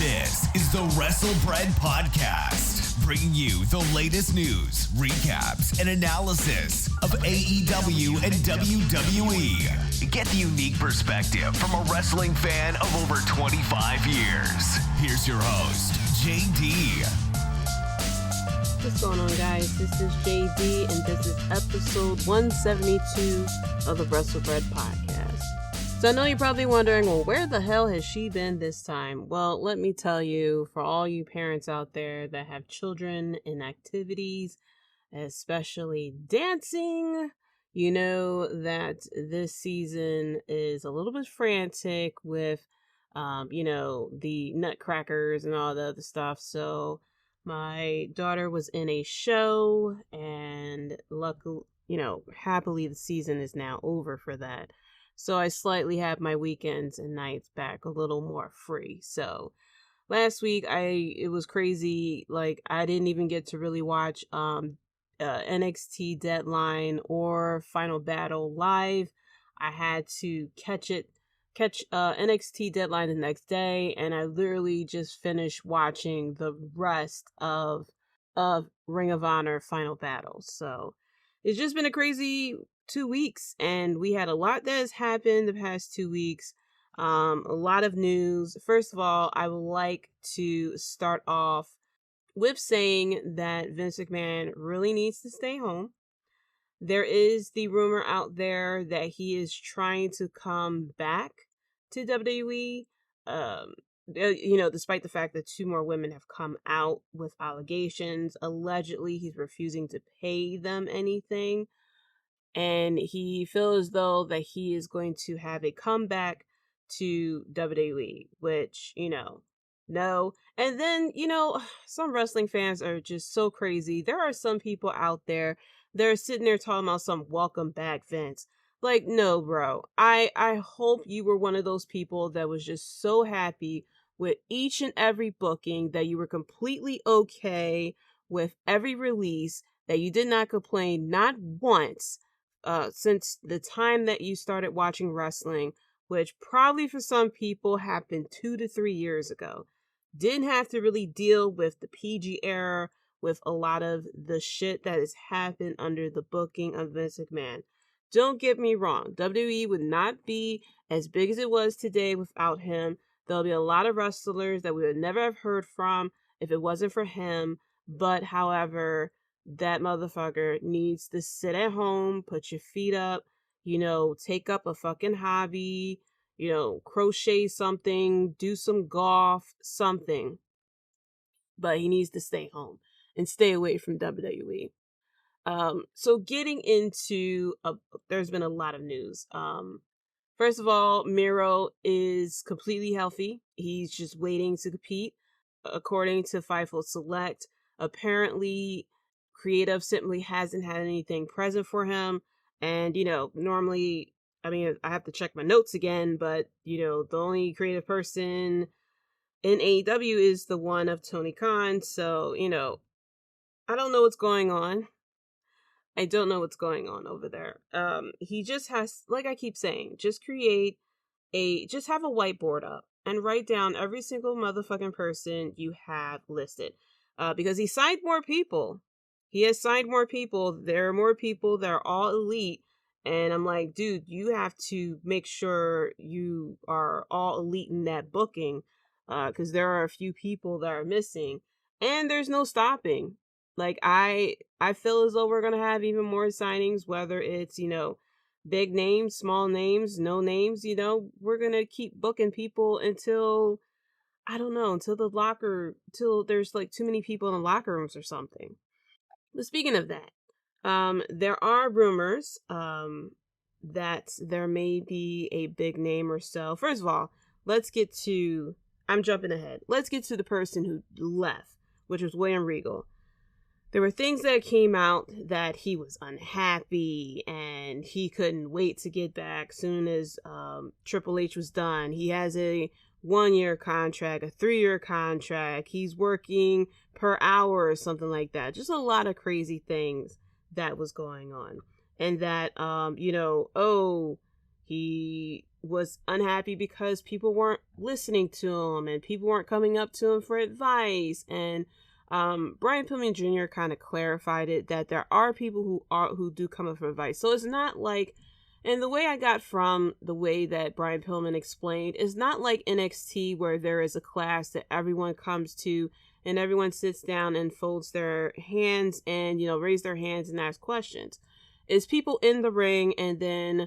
This is the WrestleBread Podcast, bringing you the latest news, recaps, and analysis of AEW and WWE. Get the unique perspective from a wrestling fan of over 25 years. Here's your host, Jaydee. What's going on, guys? This is Jaydee, and this is episode 172 of the WrestleBread Podcast. So I know you're probably wondering, well, where the hell has she been this time? Well, let me tell you, for all you parents out there that have children in activities, especially dancing, you know that this season is a little bit frantic with, the nutcrackers and all the other stuff. So my daughter was in a show, and luckily, happily the season is now over for that. So I slightly have my weekends and nights back a little more free. So last week it was crazy. Like, I didn't even get to really watch NXT Deadline or Final Battle live. I had to catch NXT Deadline the next day, and I literally just finished watching the rest of Ring of Honor Final Battle. So it's just been a crazy 2 weeks, and we had a lot that has happened the past 2 weeks. A lot of news. First of all, I would like to start off with saying that Vince McMahon really needs to stay home. There is the rumor out there that he is trying to come back to WWE. Despite the fact that 2 more women have come out with allegations. Allegedly, he's refusing to pay them anything. And he feels as though that he is going to have a comeback to WWE, which, no. And then, some wrestling fans are just so crazy. There are some people out there that are sitting there talking about some welcome back Vince. Like, no, bro. I hope you were one of those people that was just so happy with each and every booking, that you were completely okay with every release, that you did not complain not once since the time that you started watching wrestling, which probably for some people happened 2 to 3 years ago. Didn't have to really deal with the PG era, with a lot of the shit that has happened under the booking of Vince McMahon. Don't get me wrong, WWE would not be as big as it was today without him. There'll be a lot of wrestlers that we would never have heard from if it wasn't for him. But however, that motherfucker needs to sit at home, put your feet up, take up a fucking hobby, crochet something, do some golf, something. But he needs to stay home and stay away from WWE. So getting into, there's been a lot of news. First of all, Miro is completely healthy. He's just waiting to compete. According to Fightful Select, apparently Creative simply hasn't had anything present for him. And, normally, I have to check my notes again, but, the only creative person in AEW is the one of Tony Khan. So, I don't know what's going on. I don't know what's going on over there. He just has, like I keep saying, just have a whiteboard up and write down every single motherfucking person you have listed. Because he signed more people. He has signed more people. There are more people that are all elite. And I'm like, dude, you have to make sure you are all elite in that booking. Because there are a few people that are missing. And there's no stopping. Like, I feel as though we're going to have even more signings, whether it's, big names, small names, no names, we're going to keep booking people until, I don't know, till there's like too many people in the locker rooms or something. But speaking of that, there are rumors that there may be a big name or so. First of all, I'm jumping ahead. Let's get to the person who left, which was William Regal. There were things that came out that he was unhappy and he couldn't wait to get back soon as Triple H was done. He has a 1-year contract, a 3-year contract. He's working per hour or something like that. Just a lot of crazy things that was going on. And that, he was unhappy because people weren't listening to him and people weren't coming up to him for advice. And Brian Pillman Jr. kind of clarified it that there are people who do come up for advice. So it's not like, and the way I got from the way that Brian Pillman explained, it's not like NXT where there is a class that everyone comes to and everyone sits down and folds their hands and, raise their hands and ask questions. It's people in the ring, and then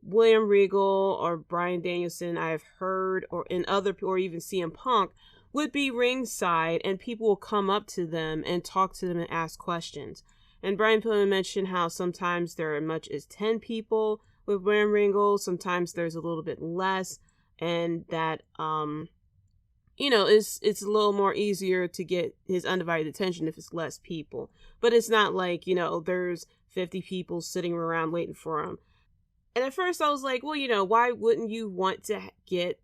William Regal or Bryan Danielson, I've heard, or even CM Punk would be ringside, and people will come up to them and talk to them and ask questions. And Brian Pillman mentioned how sometimes there are as much as 10 people with William Regal, sometimes there's a little bit less, and that it's a little more easier to get his undivided attention if it's less people. But it's not like, there's 50 people sitting around waiting for him. And at first I was like, well, why wouldn't you want to get,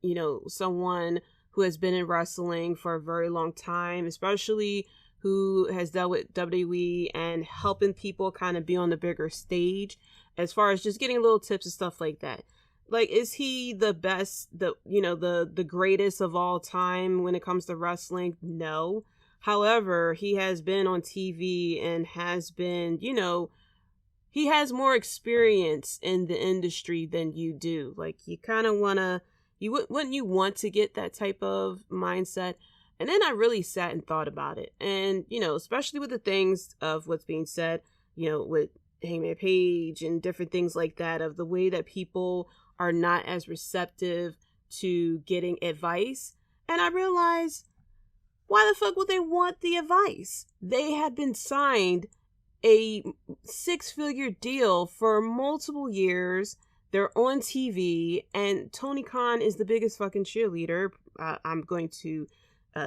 someone who has been in wrestling for a very long time, especially who has dealt with WWE and helping people kind of be on the bigger stage as far as just getting little tips and stuff like that. Like, is he the best, the greatest of all time when it comes to wrestling? No. However, he has been on TV and has been, he has more experience in the industry than you do. Like, you kind of want to, wouldn't you want to get that type of mindset? And then I really sat and thought about it. And, especially with the things of what's being said, with Hangman Page and different things like that, of the way that people are not as receptive to getting advice. And I realized, why the fuck would they want the advice? They had been signed a 6-figure deal for multiple years. They're on TV, and Tony Khan is the biggest fucking cheerleader. I'm going to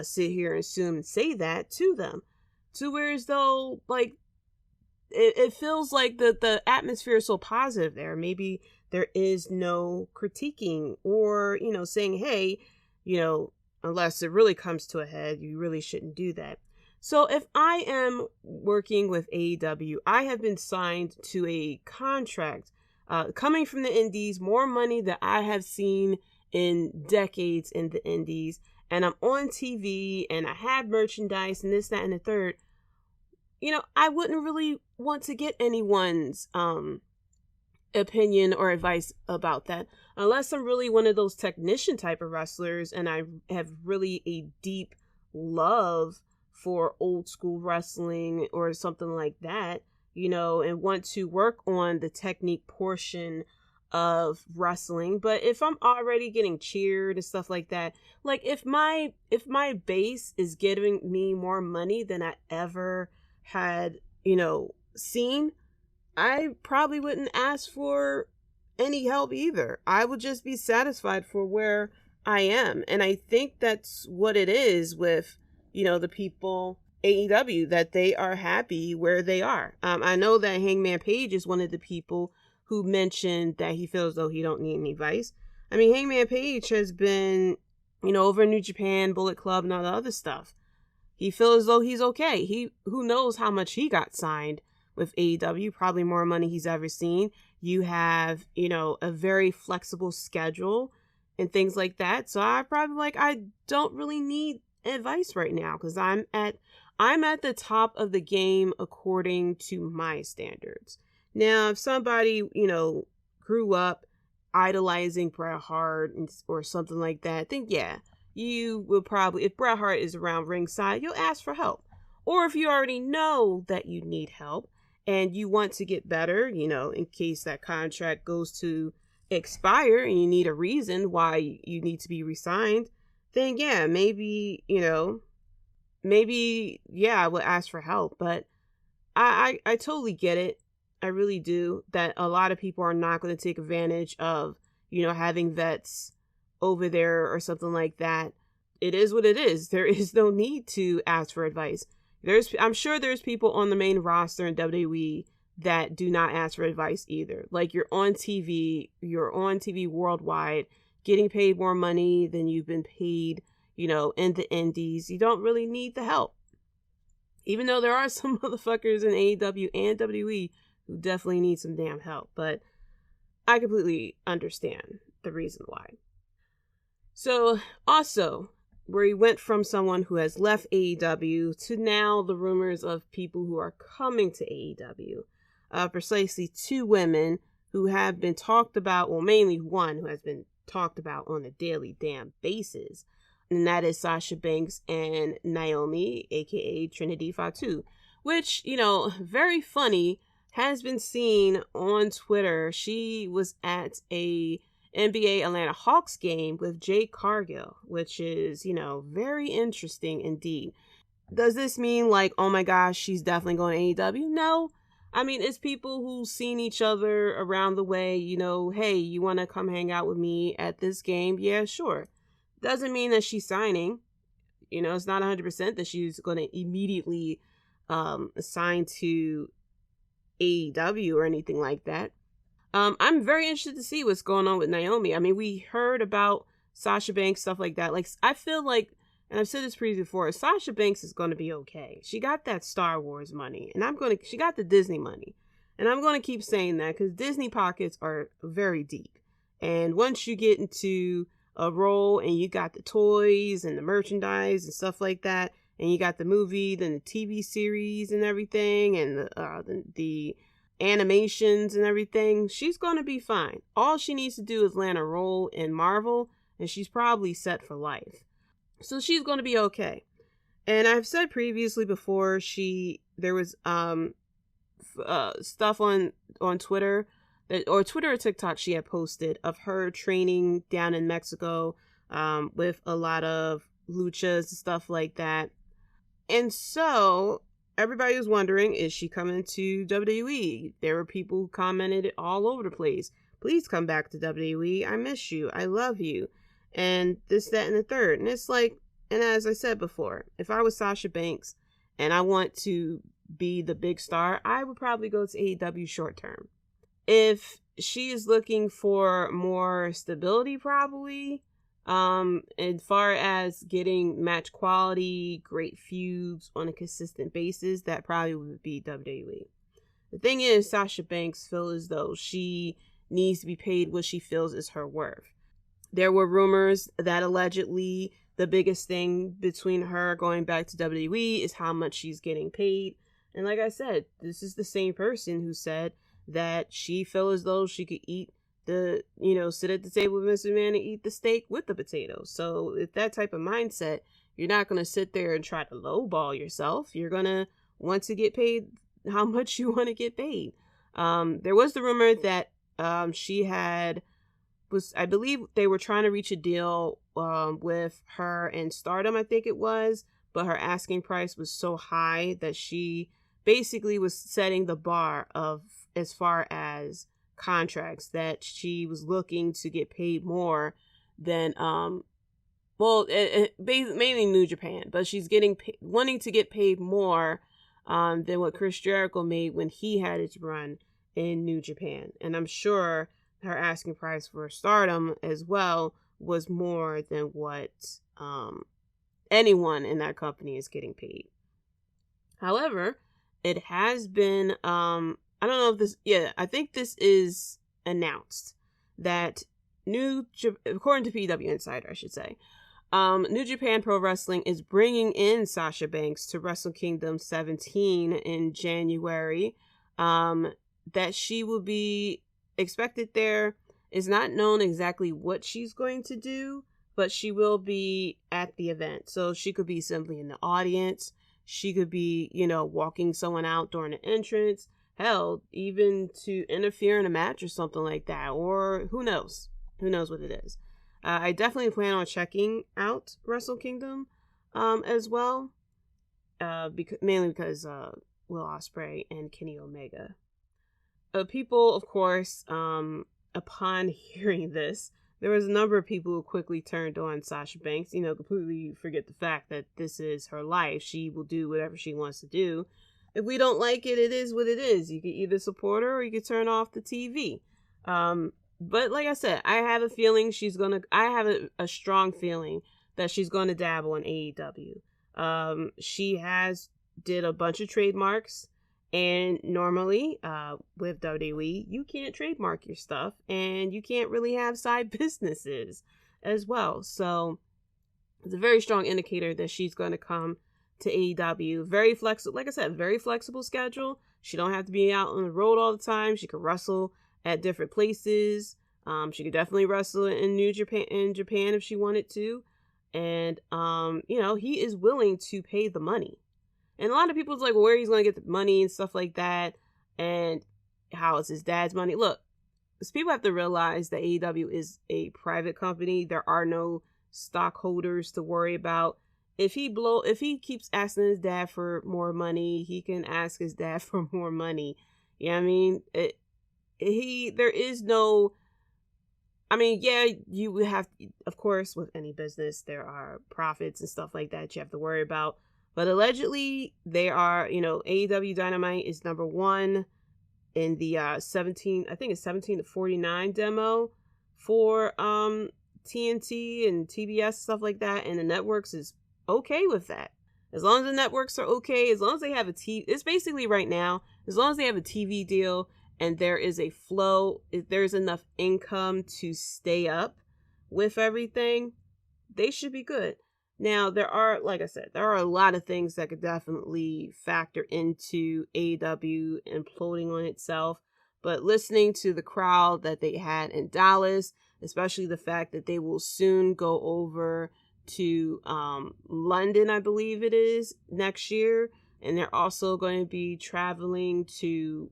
sit here and assume and say that to them, to where as though, like, it feels like the atmosphere is so positive there. Maybe there is no critiquing or, saying, hey, unless it really comes to a head, you really shouldn't do that. So if I am working with AEW, I have been signed to a contract coming from the indies, more money that I have seen in decades in the indies, and I'm on TV and I have merchandise and this, that, and the third. I wouldn't really want to get anyone's opinion or advice about that unless I'm really one of those technician type of wrestlers and I have really a deep love for old school wrestling or something like that, and want to work on the technique portion of wrestling. But if I'm already getting cheered and stuff like that, like if my base is giving me more money than I ever had, seen, I probably wouldn't ask for any help either. I would just be satisfied for where I am. And I think that's what it is with, the people AEW, that they are happy where they are. I know that Hangman Page is one of the people who mentioned that he feels though he don't need any advice. I mean, Hangman Page has been, over in New Japan, Bullet Club, and all the other stuff. He feels as though he's okay. Who knows how much he got signed with AEW, probably more money he's ever seen. You have, a very flexible schedule and things like that. So I probably I don't really need advice right now because I'm at the top of the game according to my standards. Now, if somebody, grew up idolizing Bret Hart or something like that, then yeah, you will probably, if Bret Hart is around ringside, you'll ask for help. Or if you already know that you need help and you want to get better, in case that contract goes to expire and you need a reason why you need to be re-signed, then yeah, maybe, I would ask for help. But I totally get it. I really do. That a lot of people are not going to take advantage of, having vets over there or something like that. It is what it is. There is no need to ask for advice. I'm sure there's people on the main roster in WWE that do not ask for advice either. Like, you're on TV worldwide, getting paid more money than you've been paid, in the indies. You don't really need the help. Even though there are some motherfuckers in AEW and WWE who definitely need some damn help. But I completely understand. the reason why. So, also, where he went from someone who has left AEW to now the rumors of people who are coming to AEW. Precisely 2 women who have been talked about, well, mainly one who has been talked about on a daily damn basis. And that is Sasha Banks and Naomi, aka Trinity Fatu. Which, very funny, has been seen on Twitter. She was at a NBA Atlanta Hawks game with Jade Cargill, which is, very interesting indeed. Does this mean like, oh my gosh, she's definitely going to AEW? No. I mean, it's people who've seen each other around the way, hey, you want to come hang out with me at this game? Yeah, sure. Doesn't mean that she's signing. It's not 100% that she's going to immediately assign to AEW or anything like that. I'm very interested to see what's going on with Naomi. I mean, we heard about Sasha Banks, stuff like that. Like, I feel like, and I've said this previously before, Sasha Banks is going to be okay. She got that Star Wars money, and she got the Disney money. And I'm going to keep saying that because Disney pockets are very deep. And once you get into a role and you got the toys and the merchandise and stuff like that, and you got the movie, then the TV series and everything, and the animations and everything, she's going to be fine. All she needs to do is land a role in Marvel, and she's probably set for life. So she's going to be okay. And I've said previously before, there was stuff on Twitter, or Twitter or TikTok she had posted of her training down in Mexico with a lot of luchas and stuff like that. And so everybody was wondering, is she coming to WWE? There were people who commented all over the place. Please come back to WWE. I miss you. I love you. And this, that, and the third. And it's like, and as I said before, if I was Sasha Banks and I want to be the big star, I would probably go to AEW short term. If she is looking for more stability, probably, as far as getting match quality, great feuds on a consistent basis, that probably would be WWE. The thing is, Sasha Banks feels as though she needs to be paid what she feels is her worth. There were rumors that allegedly the biggest thing between her going back to WWE is how much she's getting paid. And like I said, this is the same person who said that she felt as though she could eat sit at the table with Mr. McMahon and eat the steak with the potatoes. So if that type of mindset, you're not going to sit there and try to lowball yourself. You're going to want to get paid how much you want to get paid. There was the rumor that I believe they were trying to reach a deal with her and Stardom, I think it was, but her asking price was so high that she basically was setting the bar of, as far as contracts, that she was looking to get paid more than mainly New Japan, but she's wanting to get paid more than what Chris Jericho made when he had his run in New Japan. And I'm sure her asking price for Stardom as well was more than what anyone in that company is getting paid. However, it has been I don't know if this, I think this is announced that according to PW Insider, I should say, New Japan Pro Wrestling is bringing in Sasha Banks to Wrestle Kingdom 17 in January. That she will be expected there. Is not known exactly what she's going to do, but she will be at the event. So she could be simply in the audience. She could be, walking someone out during the entrance. Hell, even to interfere in a match or something like that. Or who knows? Who knows what it is? I definitely plan on checking out Wrestle Kingdom as well. Mainly because Will Ospreay and Kenny Omega. People, of course, upon hearing this, there was a number of people who quickly turned on Sasha Banks. Completely forget the fact that this is her life. She will do whatever she wants to do. If we don't like it, it is what it is. You can either support her or you can turn off the TV. But like I said, I have a feeling I have a strong feeling that she's going to dabble in AEW. She has did a bunch of trademarks, And normally, with WWE, you can't trademark your stuff, and you can't really have side businesses as well. So it's a very strong indicator that she's going to come to AEW. Very flexible, like I said, very flexible schedule. She don't have to be out on the road all the time. She could wrestle at different places. She could definitely wrestle in Japan if she wanted to. And he is willing to pay the money. And a lot of people's like, well, where he's going to get the money and stuff like that, and how it's his dad's money. Look, people have to realize that AEW is a private company. There are no stockholders to worry about. If he keeps asking his dad for more money, he can ask his dad for more money. You know what I mean? There is no. I mean, yeah, you would have, of course, with any business, there are profits and stuff like that you have to worry about. But allegedly, they are, AEW Dynamite is number 1 in the 17 to 49 demo for TNT and TBS, stuff like that. And the networks is okay with that. As long as the networks are okay, as long as they have a TV, it's basically right now, as long as they have a TV deal and there is a flow, if there's enough income to stay up with everything, they should be good. Now, like I said, there are a lot of things that could definitely factor into AEW imploding on itself. But listening to the crowd that they had in Dallas, especially the fact that they will soon go over to London, I believe it is, next year. And they're also going to be traveling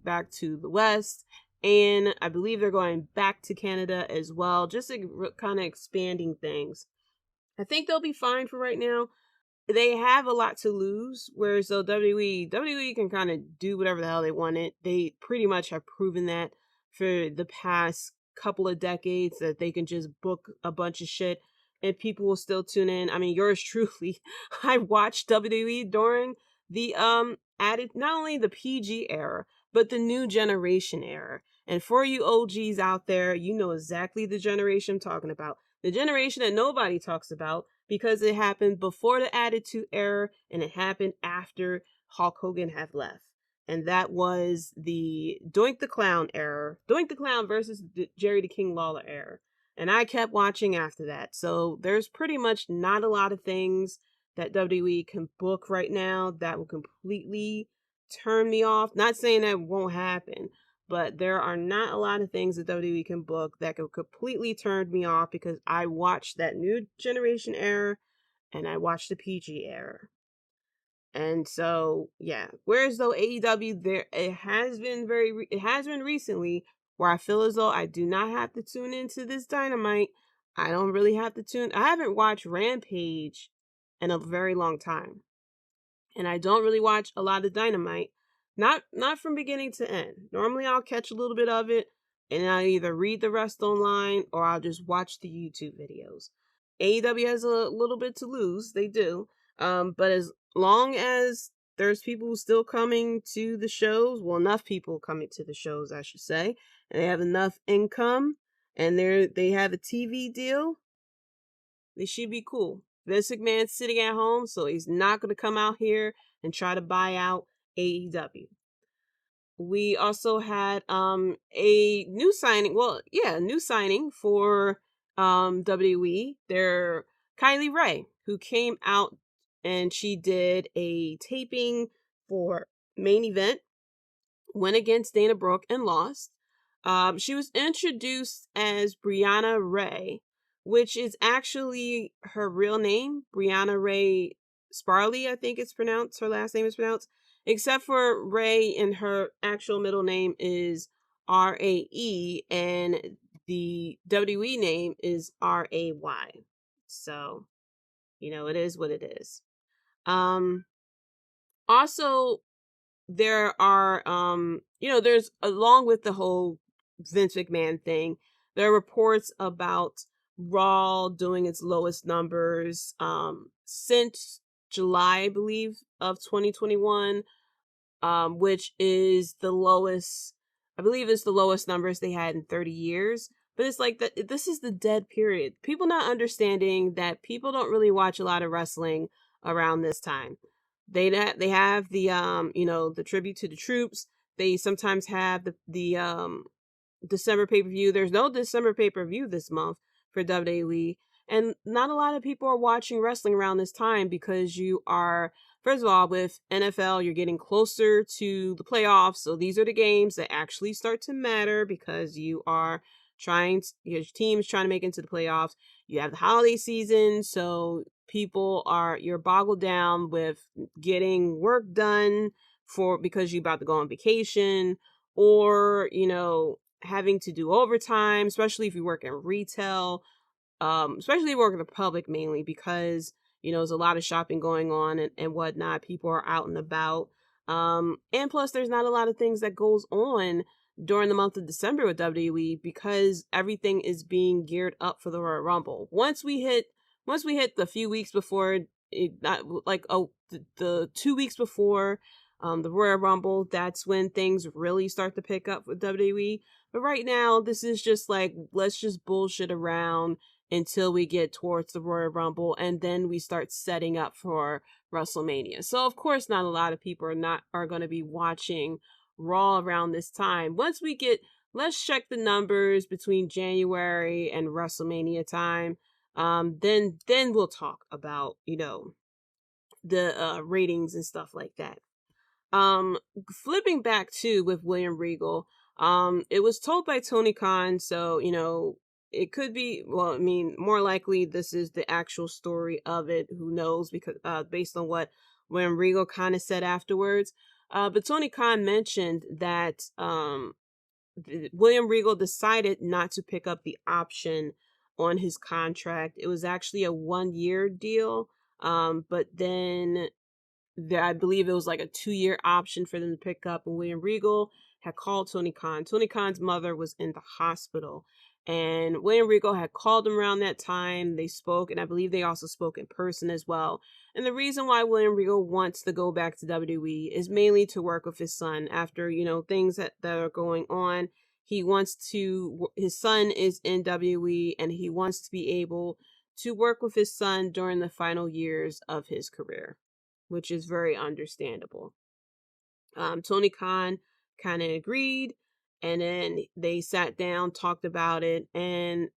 back to the West. And I believe they're going back to Canada as well, just kind of expanding things. I think they'll be fine for right now. They have a lot to lose, whereas though WWE can kind of do whatever the hell they wanted. They pretty much have proven that for the past couple of decades, that they can just book a bunch of shit and people will still tune in. I mean, yours truly, I watched WWE during the added, not only the PG era, but the new generation era. And for you OGs out there, you know exactly the generation I'm talking about. The generation that nobody talks about because it happened before the Attitude Era and it happened after Hulk Hogan had left. And that was the Doink the Clown era. Doink the Clown versus the Jerry the King Lawler era. And I kept watching after that. So there's pretty much not a lot of things that WWE can book right now that will completely turn me off. Not saying that won't happen. But there are not a lot of things that WWE can book that could completely turn me off because I watched that new generation era and I watched the PG era. And so, yeah. Whereas though AEW, it has been recently where I feel as though I do not have to tune into this Dynamite. I don't really have to I haven't watched Rampage in a very long time. And I don't really watch a lot of Dynamite. Not from beginning to end. Normally I'll catch a little bit of it and I'll either read the rest online or I'll just watch the YouTube videos. AEW has a little bit to lose. They do. But as long as there's people still coming to the shows, well, enough people coming to the shows, I should say, and they have enough income and they have a TV deal, they should be cool. Vince McMahon's sitting at home, so he's not going to come out here and try to buy out AEW. We also had a new signing. Well, yeah, a new signing for WWE. They're Kylie Ray, who came out and she did a taping for Main Event, went against Dana Brooke and lost. She was introduced as Brianna Ray, which is actually her real name, Brianna Ray Sparley, I think it's pronounced. Her last name is pronounced. Except for Ray, and her actual middle name is Rae, and the WWE name is Ray. So, it is what it is. Also, there are, there's, along with the whole Vince McMahon thing, there are reports about Raw doing its lowest numbers since July, I believe, of 2021, which is the lowest, I believe it's the lowest numbers they had in 30 years. But it's like that. This is the dead period. People not understanding that people don't really watch a lot of wrestling around this time. They have the the tribute to the troops. They sometimes have the December pay-per-view. There's no December pay-per-view this month for WWE. And not a lot of people are watching wrestling around this time because you are, first of all, with NFL, you're getting closer to the playoffs. So these are the games that actually start to matter because your team's trying to make it into the playoffs. You have the holiday season. So you're boggled down with getting work done because you're about to go on vacation, or, having to do overtime, especially if you work in retail. Especially if you work in the public, mainly because, there's a lot of shopping going on and whatnot. People are out and about. And plus there's not a lot of things that goes on during the month of December with WWE because everything is being geared up for the Royal Rumble. Once we hit the few weeks before the 2 weeks before the Royal Rumble, that's when things really start to pick up with WWE. But right now, this is just like, let's just bullshit around until we get towards the Royal Rumble, and then we start setting up for WrestleMania. So of course, not a lot of people are going to be watching Raw around this time. Let's check the numbers between January and WrestleMania time. Then we'll talk about the ratings and stuff like that. Flipping back to with William Regal, it was told by Tony Khan, so it could be, more likely this is the actual story of it. Who knows? Because based on what William Regal kind of said afterwards. But Tony Khan mentioned that William Regal decided not to pick up the option on his contract. It was actually a 1-year deal, but then I believe it was like a 2-year option for them to pick up, and William Regal had called Tony Khan. Tony Khan's mother was in the hospital, and William Regal had called him around that time. They spoke, and I believe they also spoke in person as well. And the reason why William Regal wants to go back to WWE is mainly to work with his son after, things that are going on. His son is in WWE, and he wants to be able to work with his son during the final years of his career, which is very understandable. Tony Khan kind of agreed, and then they sat down, talked about it, and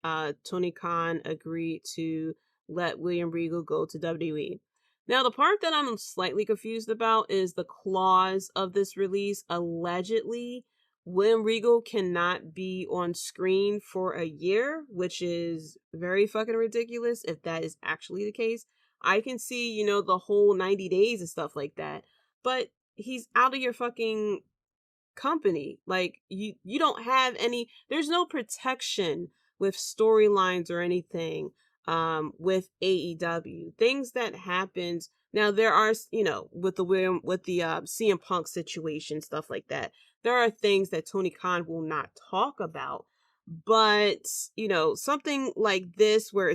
Tony Khan agreed to let William Regal go to WWE. Now, the part that I'm slightly confused about is the clause of this release. Allegedly, William Regal cannot be on screen for a year, which is very fucking ridiculous if that is actually the case. I can see, the whole 90 days and stuff like that, but he's out of your fucking company. Like, you don't have there's no protection with storylines or anything with AEW. Things that happens now, there are, with the CM Punk situation, stuff like that, there are things that Tony Khan will not talk about. But, something like this where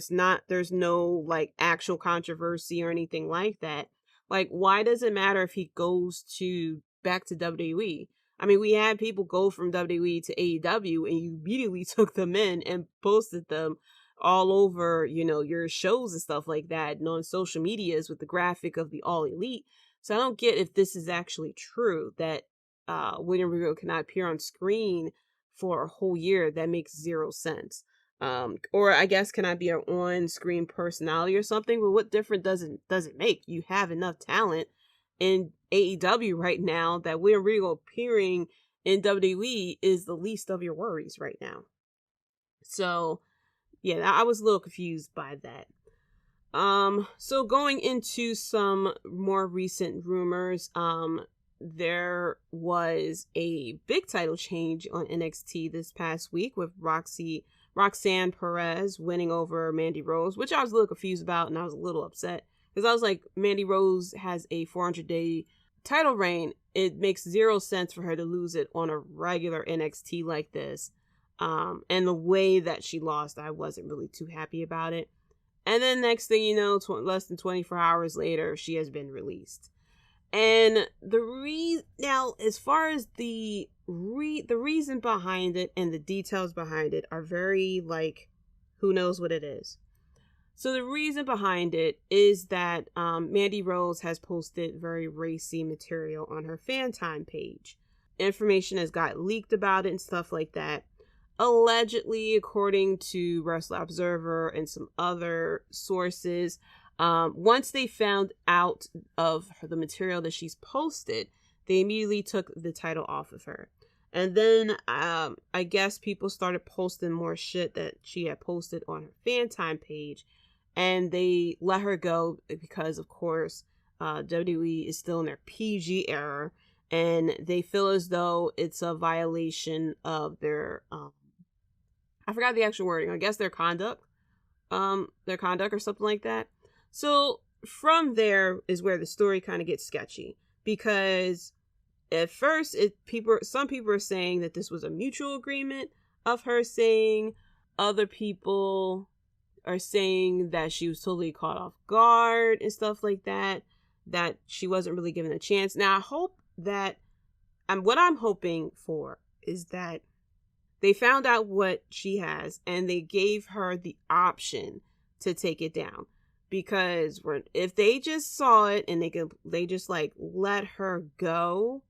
there's no like actual controversy or anything like that. Like, why does it matter if he goes back to WWE? I mean, we had people go from WWE to AEW, and you immediately took them in and posted them all over, your shows and stuff like that, and on social medias with the graphic of the All Elite. So I don't get if this is actually true that William Regal cannot appear on screen for a whole year. That makes zero sense. Or I guess can I be an on-screen personality or something? But what difference does it make? You have enough talent in AEW right now that William Regal appearing in WWE is the least of your worries right now. So yeah, I was a little confused by that. So going into some more recent rumors, there was a big title change on NXT this past week with Roxanne Perez winning over Mandy Rose, which I was a little confused about, and I was a little upset because I was like, Mandy Rose has a 400-day title reign. It makes zero sense for her to lose it on a regular NXT like this. And the way that she lost, I wasn't really too happy about it. And then next thing you know, less than 24 hours later, she has been released. And now, as far as the reason behind it and the details behind it are very, like, who knows what it is. So the reason behind it is that Mandy Rose has posted very racy material on her fan time page. Information has got leaked about it and stuff like that. Allegedly, according to Wrestling Observer and some other sources, once they found out of the material that she's posted, they immediately took the title off of her. And then I guess people started posting more shit that she had posted on her fan time page, and they let her go because, of course, WWE is still in their PG era, and they feel as though it's a violation of their I forgot the actual wording. I guess their conduct or something like that. So from there is where the story kind of gets sketchy, because at first some people are saying that this was a mutual agreement of her saying. Other people are saying that she was totally caught off guard and stuff like that she wasn't really given a chance. Now I hope that what I'm hoping for is that they found out what she has and they gave her the option to take it down. Because if they just saw it and they just like let her go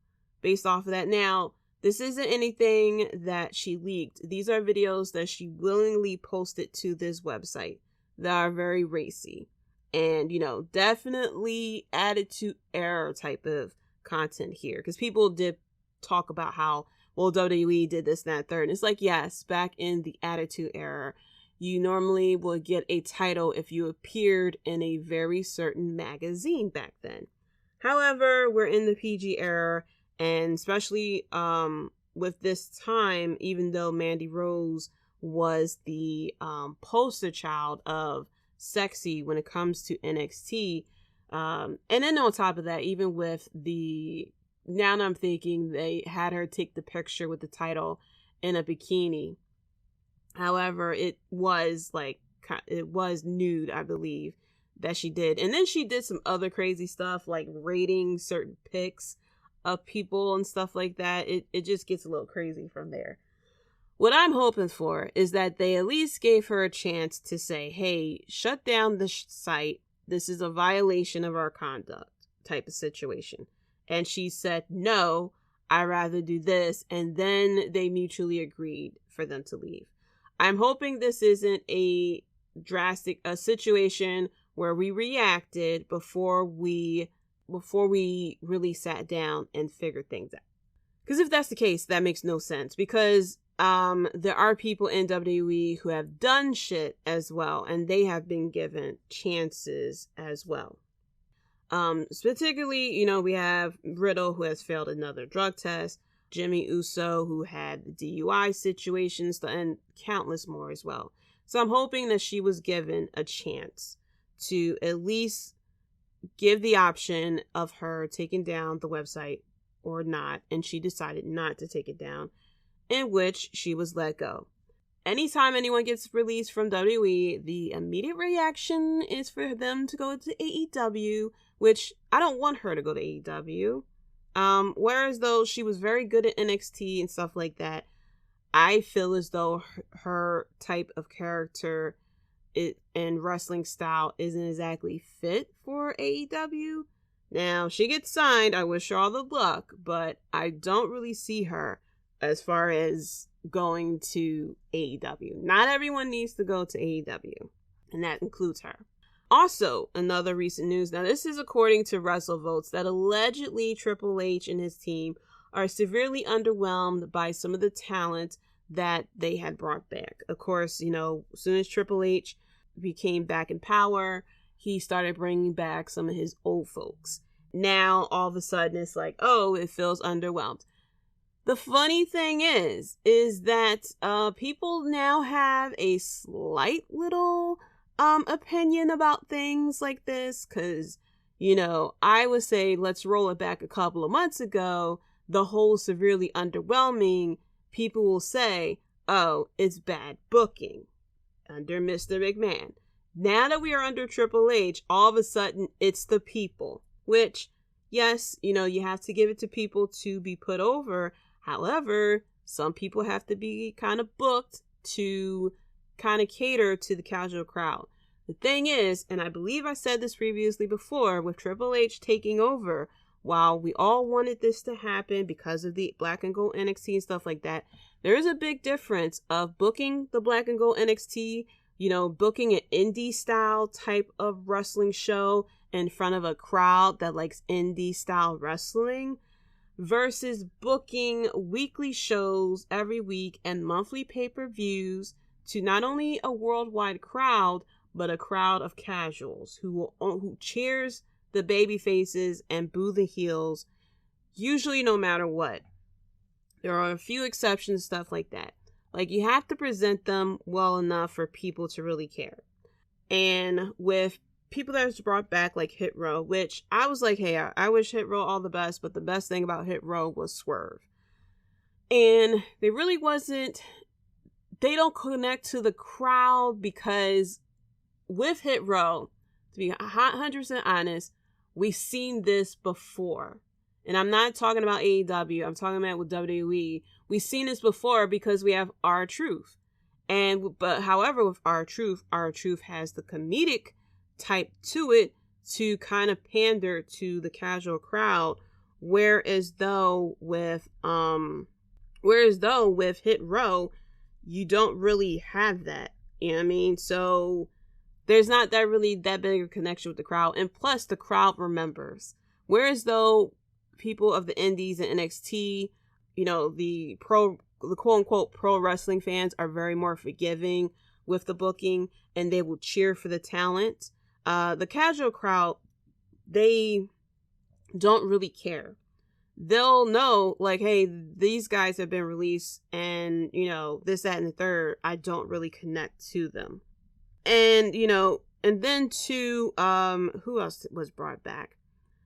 based off of that. Now, this isn't anything that she leaked. These are videos that she willingly posted to this website that are very racy and, definitely attitude error type of content here. Because people did talk about how, well, WWE did this, that, third. And it's like, yes, back in the attitude era, you normally would get a title if you appeared in a very certain magazine back then. However, we're in the PG era, and especially with this time, even though Mandy Rose was the poster child of sexy when it comes to NXT, and then on top of that, even with now I'm thinking they had her take the picture with the title in a bikini. However, it was nude, I believe, that she did. And then she did some other crazy stuff like rating certain pics of people and stuff like that. It just gets a little crazy from there. What I'm hoping for is that they at least gave her a chance to say, hey, shut down the site. This is a violation of our conduct type of situation. And she said, no, I'd rather do this. And then they mutually agreed for them to leave. I'm hoping this isn't a situation where we reacted before we really sat down and figured things out. Because if that's the case, that makes no sense. Because there are people in WWE who have done shit as well, and they have been given chances as well. Particularly, we have Riddle, who has failed another drug test, Jimmy Uso, who had the DUI situations, and countless more as well. So I'm hoping that she was given a chance to at least give the option of her taking down the website or not, and she decided not to take it down, in which she was let go. Anytime anyone gets released from WWE, the immediate reaction is for them to go to AEW, which I don't want her to go to AEW. Whereas though she was very good at NXT and stuff like that, I feel as though her type of character and wrestling style isn't exactly fit for AEW. Now, she gets signed, I wish her all the luck, but I don't really see her as far as going to AEW. Not everyone needs to go to AEW, and that includes her. Also, another recent news, now this is according to WrestleVotes, that allegedly Triple H and his team are severely underwhelmed by some of the talent that they had brought back. Of course, as soon as Triple H became back in power, he started bringing back some of his old folks. Now, all of a sudden, it's like, oh, it feels underwhelmed. The funny thing is that people now have a slight little opinion about things like this, because, I would say, let's roll it back a couple of months ago, the whole severely underwhelming, people will say, oh, it's bad booking under Mr. McMahon. Now that we are under Triple H, all of a sudden, it's the people, which, yes, you have to give it to people to be put over. However, some people have to be kind of booked to kind of cater to the casual crowd. The thing is, and I believe I said this previously before, with Triple H taking over, while we all wanted this to happen because of the Black and Gold NXT and stuff like that, there is a big difference of booking the Black and Gold NXT, booking an indie style type of wrestling show in front of a crowd that likes indie style wrestling, versus booking weekly shows every week and monthly pay-per-views to not only a worldwide crowd, but a crowd of casuals who cheers the baby faces and boo the heels, usually no matter what. There are a few exceptions, stuff like that. Like, you have to present them well enough for people to really care. And with people that was brought back, like Hit Row, which I was like, hey, I wish Hit Row all the best, but the best thing about Hit Row was Swerve. And they really wasn't, they don't connect to the crowd, because with Hit Row, to be 100% honest, we've seen this before. And I'm not talking about AEW, I'm talking about with WWE. We've seen this before because we have R-Truth. But however, with R-Truth has the comedic type to it to kind of pander to the casual crowd, whereas though with Hit Row, you don't really have that. You know what I mean? So there's not that big of a connection with the crowd, and plus the crowd remembers. Whereas though people of the indies and NXT, the quote unquote pro wrestling fans are very more forgiving with the booking, and they will cheer for the talent. The casual crowd, they don't really care. They'll know, like, hey, these guys have been released, and this, that, and the third. I don't really connect to them. And and then to who else was brought back?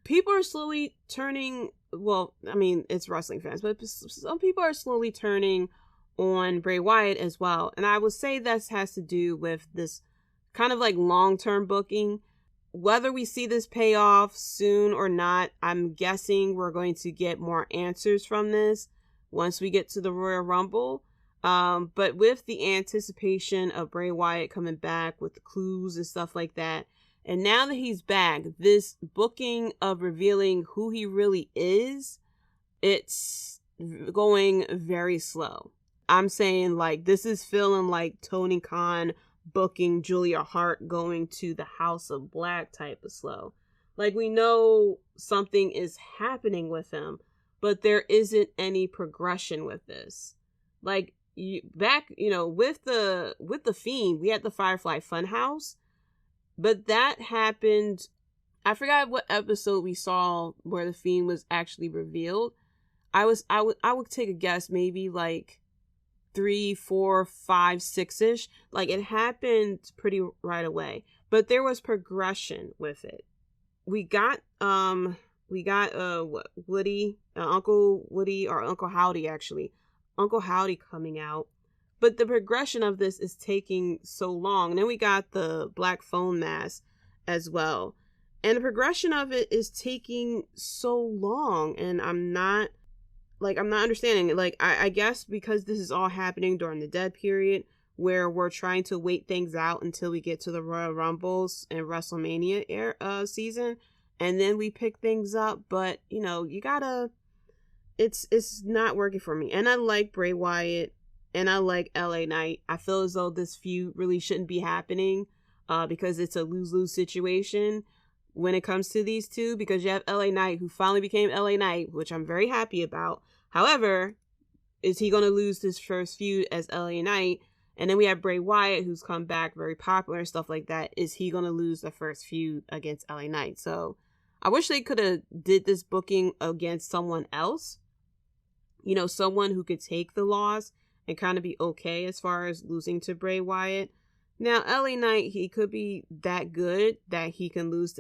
People are slowly turning, well, I mean, it's wrestling fans, but some people are slowly turning on Bray Wyatt as well. And I would say that has to do with this kind of like long-term booking. Whether we see this pay off soon or not, I'm guessing we're going to get more answers from this once we get to the Royal Rumble. But with the anticipation of Bray Wyatt coming back with the clues and stuff like that, and now that he's back, this booking of revealing who he really is, it's going very slow. I'm saying, like, this is feeling like Tony Khan booking Julia Hart going to the House of Black type of slow. Like, we know something is happening with him, but there isn't any progression with this. Like, with the Fiend, we had the Firefly Funhouse, but that happened, I forgot what episode we saw where the Fiend was actually revealed. I would take a guess, maybe like 3, 4, 5, 6-ish. Like, it happened pretty right away, but there was progression with it. We got Woody, Uncle Woody, or Uncle Howdy, actually. Uncle Howdy coming out. But the progression of this is taking so long. And then we got the Black Phone Mask as well. And the progression of it is taking so long. And I'm not understanding. Like, I guess because this is all happening during the dead period, where we're trying to wait things out until we get to the Royal Rumbles and WrestleMania season. And then we pick things up. But, you gotta... It's not working for me. And I like Bray Wyatt, and I like LA Knight. I feel as though this feud really shouldn't be happening because it's a lose-lose situation when it comes to these two, because you have LA Knight, who finally became LA Knight, which I'm very happy about. However, is he going to lose this first feud as LA Knight? And then we have Bray Wyatt, who's come back very popular and stuff like that. Is he going to lose the first feud against LA Knight? So I wish they could have did this booking against someone else. Someone who could take the loss and kind of be okay as far as losing to Bray Wyatt. Now, LA Knight, he could be that good that he can lose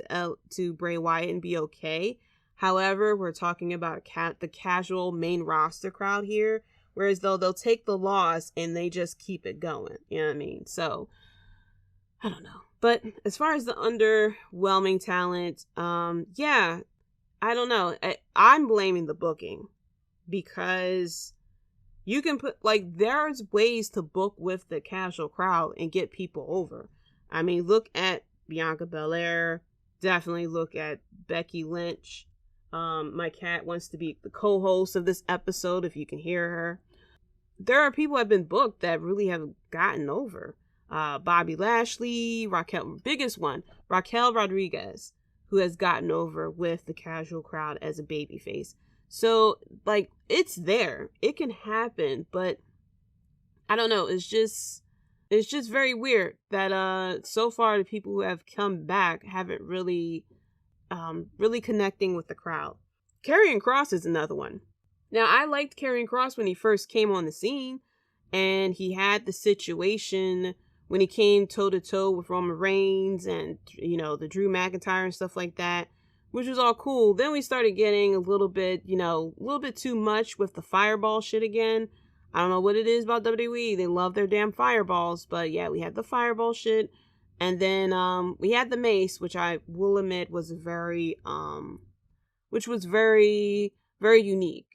to Bray Wyatt and be okay. However, we're talking about the casual main roster crowd here, whereas though they'll take the loss and they just keep it going. You know what I mean? So, I don't know. But as far as the underwhelming talent, yeah, I don't know. I'm blaming the booking. Because you can put, like, there's ways to book with the casual crowd and get people over. I mean, look at Bianca Belair. Definitely look at Becky Lynch. My cat wants to be the co-host of this episode, if you can hear her. There are people who have been booked that really have gotten over. Bobby Lashley, Raquel, biggest one, Raquel Rodriguez, who has gotten over with the casual crowd as a babyface. So, like, it's there. It can happen, but I don't know. It's just very weird that so far the people who have come back haven't really connecting with the crowd. Karrion Kross is another one. Now, I liked Karrion Kross when he first came on the scene, and he had the situation when he came toe-to-toe with Roman Reigns and, you know, the Drew McIntyre and stuff like that, which was all cool. Then we started getting a little bit too much with the fireball shit again. I don't know what it is about WWE. They love their damn fireballs, but yeah, we had the fireball shit. And then we had the mace, which I will admit was very very unique.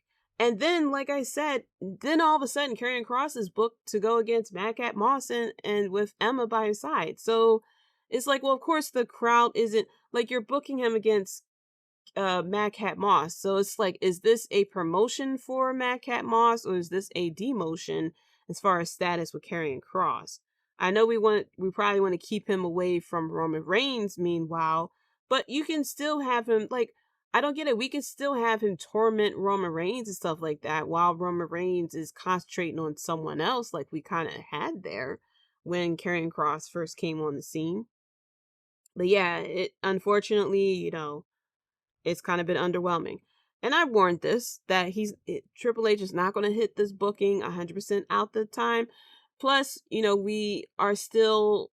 And then, like I said, then all of a sudden, Karrion Kross is booked to go against Madcap Moss and with Emma by his side. So it's like, well, of course the crowd isn't, like, you're booking him against Madcap Moss. So it's like, is this a promotion for Madcap Moss, or is this a demotion as far as status with Karrion Kross? I know we probably want to keep him away from Roman Reigns meanwhile, but you can still have him, like, I don't get it. We can still have him torment Roman Reigns and stuff like that while Roman Reigns is concentrating on someone else, like we kind of had there when Karrion Kross first came on the scene. But yeah, it unfortunately, you know, it's kind of been underwhelming. And I warned this, that Triple H is not going to hit this booking 100% out the time. Plus, you know, we're still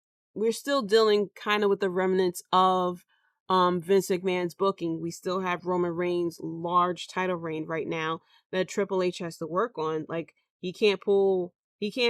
dealing kind of with the remnants of Vince McMahon's booking. We still have Roman Reigns' large title reign right now that Triple H has to work on. Like, he can't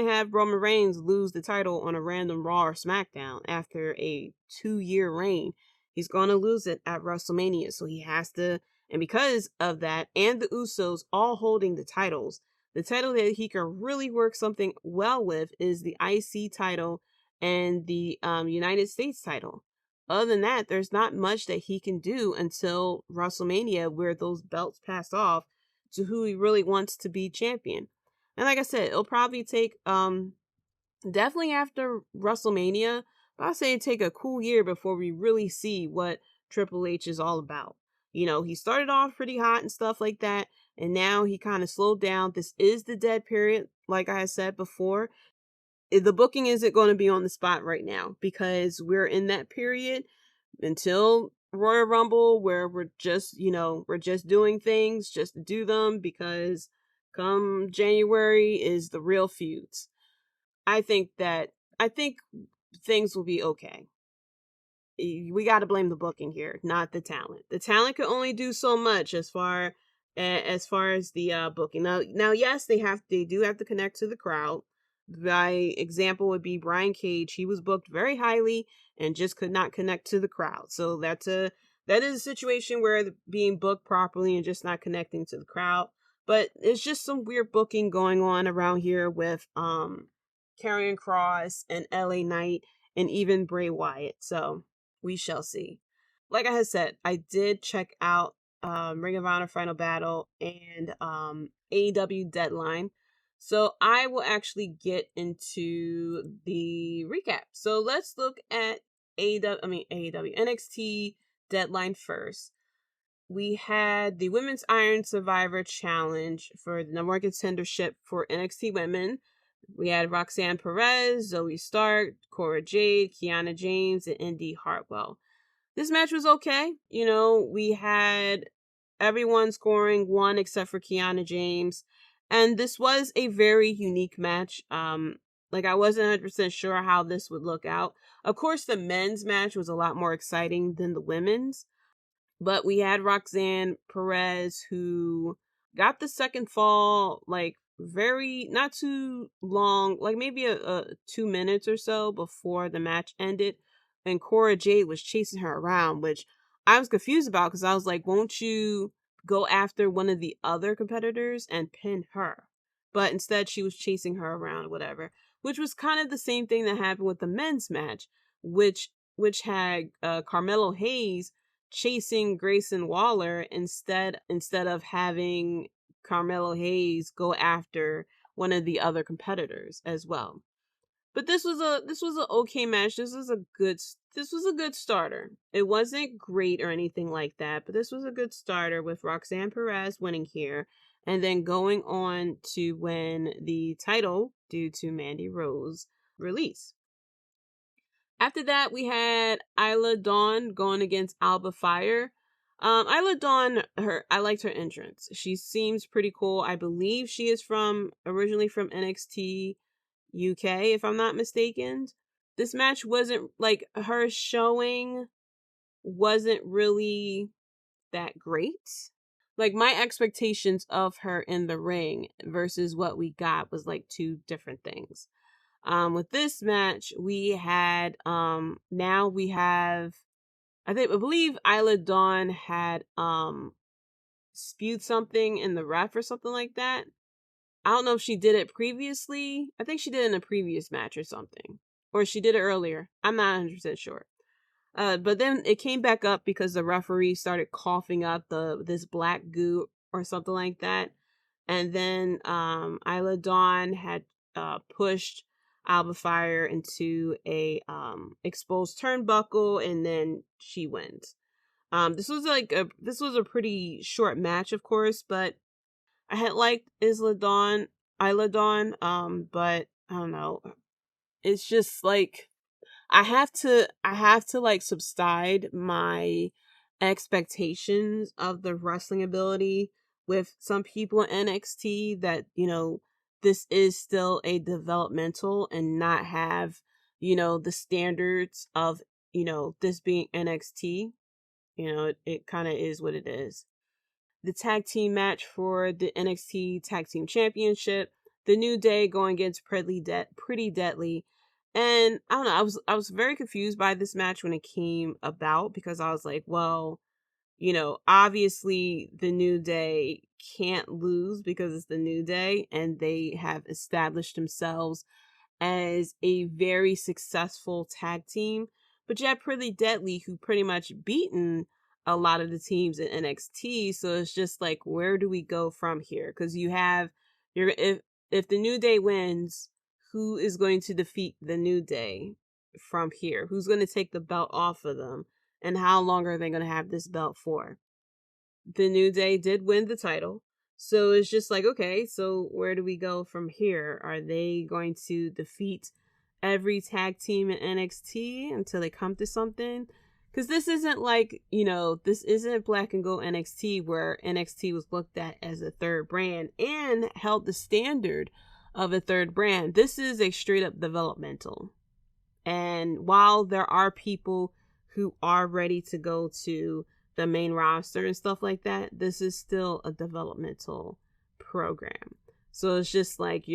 have Roman Reigns lose the title on a random Raw or SmackDown after a 2-year reign. He's going to lose it at WrestleMania, so he has to, and because of that, and the Usos all holding the titles, the title that he can really work something well with is the IC title and the United States title. Other than that, there's not much that he can do until WrestleMania, where those belts pass off to who he really wants to be champion. And like I said, it'll probably take definitely after WrestleMania, but I'd say it'd take a cool year before we really see what Triple H is all about. You know, he started off pretty hot and stuff like that, and now he kind of slowed down. This is the dead period, like I said before. The booking isn't going to be on the spot right now because we're in that period until Royal Rumble where we're just doing things just to do them, because come January is the real feuds. I think things will be okay. We got to blame the booking here, not the talent. The talent can only do so much as far as the booking. Now, yes, they do have to connect to the crowd. By example would be Brian Cage. He was booked very highly and just could not connect to the crowd. So that is a situation where being booked properly and just not connecting to the crowd. But it's just some weird booking going on around here with Karrion Kross and LA Knight and even Bray Wyatt. So we shall see. Like I had said, I did check out Ring of Honor Final Battle and AEW Deadline. So I will actually get into the recap. So let's look at AEW NXT Deadline first. We had the Women's Iron Survivor Challenge for the number one contendership for NXT Women. We had Roxanne Perez, Zoey Stark, Cora Jade, Kiana James, and Indi Hartwell. This match was okay. You know, we had everyone scoring 1 except for Kiana James. And this was a very unique match. Like, I wasn't 100% sure how this would look out. Of course, the men's match was a lot more exciting than the women's. But we had Roxanne Perez, who got the second fall, like, very, not too long, like maybe a 2 minutes or so before the match ended. And Cora Jade was chasing her around, which I was confused about because I was like, won't you go after one of the other competitors and pin her? But instead she was chasing her around, whatever, which was kind of the same thing that happened with the men's match. which had Carmelo Hayes chasing Grayson Waller instead of having Carmelo Hayes go after one of the other competitors as well. But this was an okay match. This was a good starter. It wasn't great or anything like that, but this was a good starter with Roxanne Perez winning here and then going on to win the title due to Mandy Rose release. After that, we had Deadl1ne going against Alba Fyre. Deadl1ne, I liked her entrance. She seems pretty cool. I believe she is originally from NXT UK, if I'm not mistaken. This match wasn't, like, her showing wasn't really that great. Like, my expectations of her in the ring versus what we got was, like, two different things. With this match, we had, now we have, I believe Deadl1ne had, spewed something in the ref or something like that. I don't know if she did it previously. I think she did it in a previous match or something. Or she did it earlier. I'm not 100% sure. But then it came back up because the referee started coughing up this black goo or something like that. And then Deadl1ne had pushed Alba Fyre into a exposed turnbuckle, and then she wins. This was a pretty short match, of course, but I had liked Deadl1ne, but I don't know. It's just like I have to like subside my expectations of the wrestling ability with some people in NXT that, this is still a developmental and not have, the standards of, this being NXT. It kind of is what it is. The tag team match for the NXT Tag Team Championship, The New Day going against Pretty Deadly. And I don't know, I was very confused by this match when it came about because I was like, well, obviously the New Day can't lose because it's the New Day and they have established themselves as a very successful tag team. But you have Pretty Deadly, who pretty much beaten a lot of the teams in NXT. So it's just like, where do we go from here? Because if the New Day wins, who is going to defeat the New Day from here? Who's going to take the belt off of them? And how long are they going to have this belt for? The New Day did win the title. So it's just like, okay, so where do we go from here? Are they going to defeat every tag team in NXT until they come to something? Because this isn't like, this isn't Black and Gold NXT where NXT was looked at as a third brand and held the standard of a third brand. This is a straight up developmental. And while there are people who are ready to go to the main roster and stuff like that, this is still a developmental program. So it's just like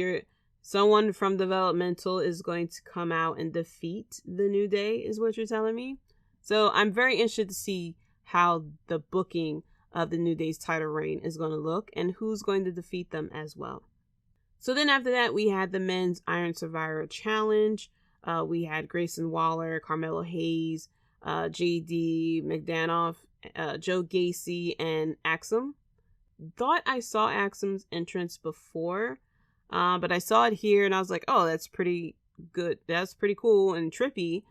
someone from developmental is going to come out and defeat the New Day, is what you're telling me. So I'm very interested to see how the booking of the New Day's title reign is going to look and who's going to defeat them as well. So then after that, we had the men's Iron Survivor Challenge. We had Grayson Waller, Carmelo Hayes, Jaydee, McDonagh, Joe Gacy, and Axiom. Thought I saw Axiom's entrance before, but I saw it here and I was like, oh, that's pretty good. That's pretty cool and trippy.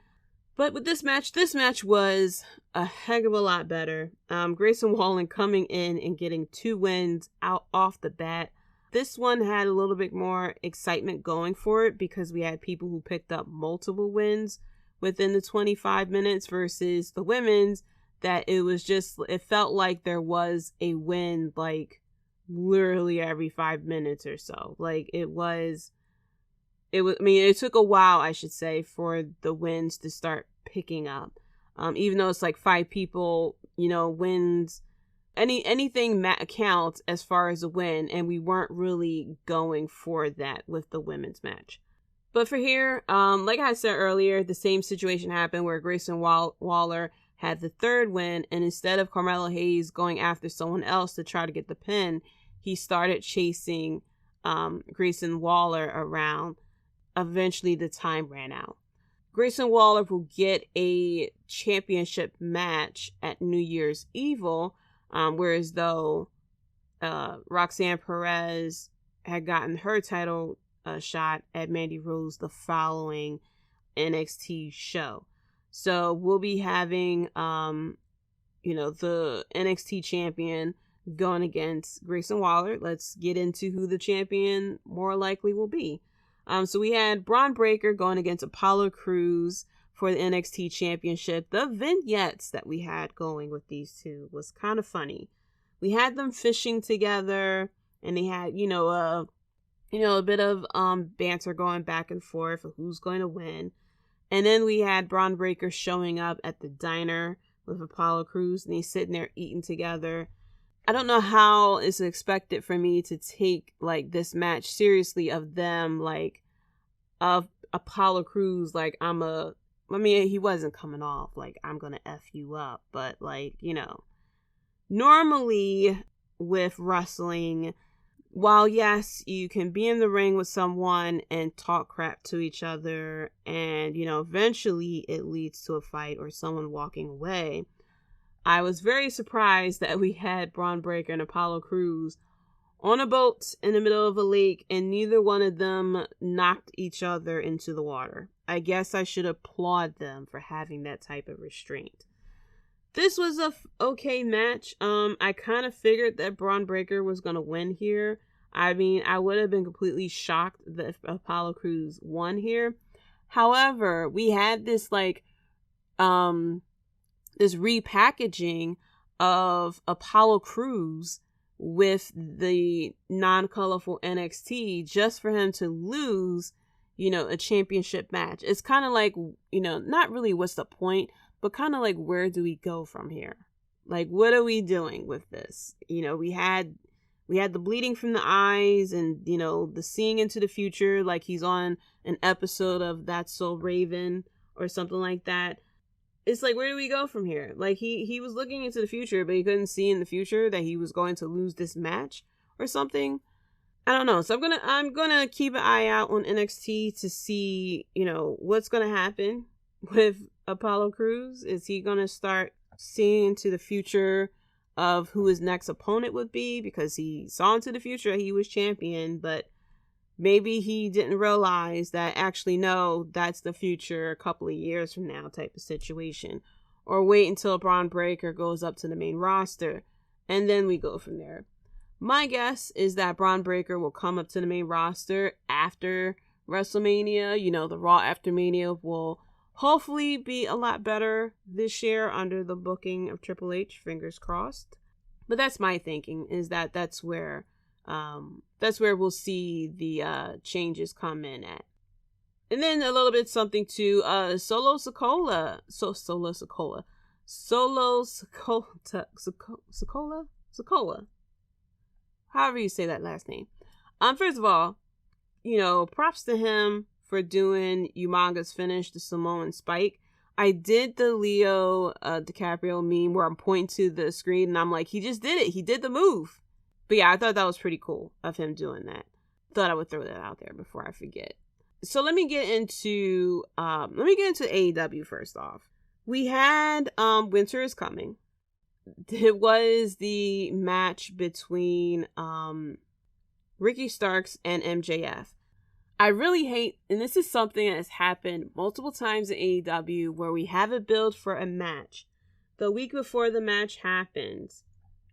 But with this match was a heck of a lot better. Grayson Waller coming in and getting 2 wins out off the bat. This one had a little bit more excitement going for it because we had people who picked up multiple wins within the 25 minutes versus the women's that it felt like there was a win like literally every 5 minutes or so. Like it took a while, I should say, for the wins to start picking up. Even though it's like 5 people, wins, anything counts as far as a win, and we weren't really going for that with the women's match. But for here, like I said earlier, the same situation happened where Grayson Waller had the 3rd win, and instead of Carmelo Hayes going after someone else to try to get the pin, he started chasing Grayson Waller around. Eventually, the time ran out. Grayson Waller will get a championship match at New Year's Evil, whereas though Roxanne Perez had gotten her title shot at Mandy Rose the following NXT show. So we'll be having, the NXT champion going against Grayson Waller. Let's get into who the champion more likely will be. So we had Bron Breakker going against Apollo Crews for the NXT championship. The vignettes that we had going with these two was kind of funny. We had them fishing together, and they had, a bit of banter going back and forth of who's going to win. And then we had Bron Breakker showing up at the diner with Apollo Crews, and he's sitting there eating together. I don't know how it's expected for me to take like this match seriously of them, like of Apollo Crews, like he wasn't coming off like I'm gonna F you up, but normally with wrestling, while yes, you can be in the ring with someone and talk crap to each other, and eventually it leads to a fight or someone walking away. I was very surprised that we had Bron Breakker and Apollo Crews on a boat in the middle of a lake, and neither one of them knocked each other into the water. I guess I should applaud them for having that type of restraint. This was a okay match. I kind of figured that Bron Breakker was going to win here. I mean, I would have been completely shocked that Apollo Crews won here. However, we had this this repackaging of Apollo Crews with the non-colorful NXT just for him to lose, a championship match. It's kind of like, not really what's the point, but kind of like, where do we go from here? Like, what are we doing with this? We had the bleeding from the eyes and, the seeing into the future, like he's on an episode of That's So Raven or something like that. It's like, where do we go from here? Like, he was looking into the future, but he couldn't see in the future that he was going to lose this match or something. I don't know. So I'm gonna keep an eye out on NXT to see, what's gonna happen with Apollo Crews. Is he gonna start seeing into the future of who his next opponent would be? Because he saw into the future he was champion, but maybe he didn't realize that actually, no, that's the future a couple of years from now type of situation. Or wait until Bron Breakker goes up to the main roster, and then we go from there. My guess is that Bron Breakker will come up to the main roster after WrestleMania. The Raw after Mania will hopefully be a lot better this year under the booking of Triple H, fingers crossed. But that's my thinking, is that that's where we'll see the changes come in at. And then a little bit something to Solo Sikoa. However you say that last name. First of all, props to him for doing Umaga's finish, the Samoan Spike. I did the Leo DiCaprio meme where I'm pointing to the screen and I'm like, he just did it. He did the move. But yeah, I thought that was pretty cool of him doing that. Thought I would throw that out there before I forget. So let me get into AEW first off. We had Winter is Coming. It was the match between Ricky Starks and MJF. I really hate, and this is something that has happened multiple times in AEW, where we have a build for a match the week before the match happens,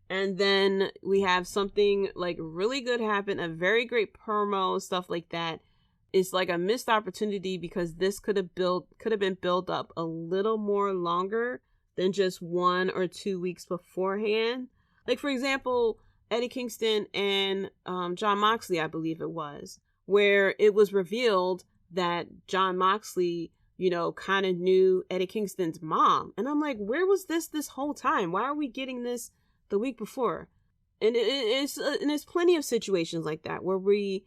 and then we have something like really good happen, a very great promo, stuff like that. It's like a missed opportunity because this could have been built up a little more longer than just 1 or 2 weeks beforehand. Like, for example, Eddie Kingston and Jon Moxley, I believe it was, where it was revealed that Jon Moxley, kind of knew Eddie Kingston's mom. And I'm like, where was this whole time? Why are we getting this the week before? And there's plenty of situations like that where we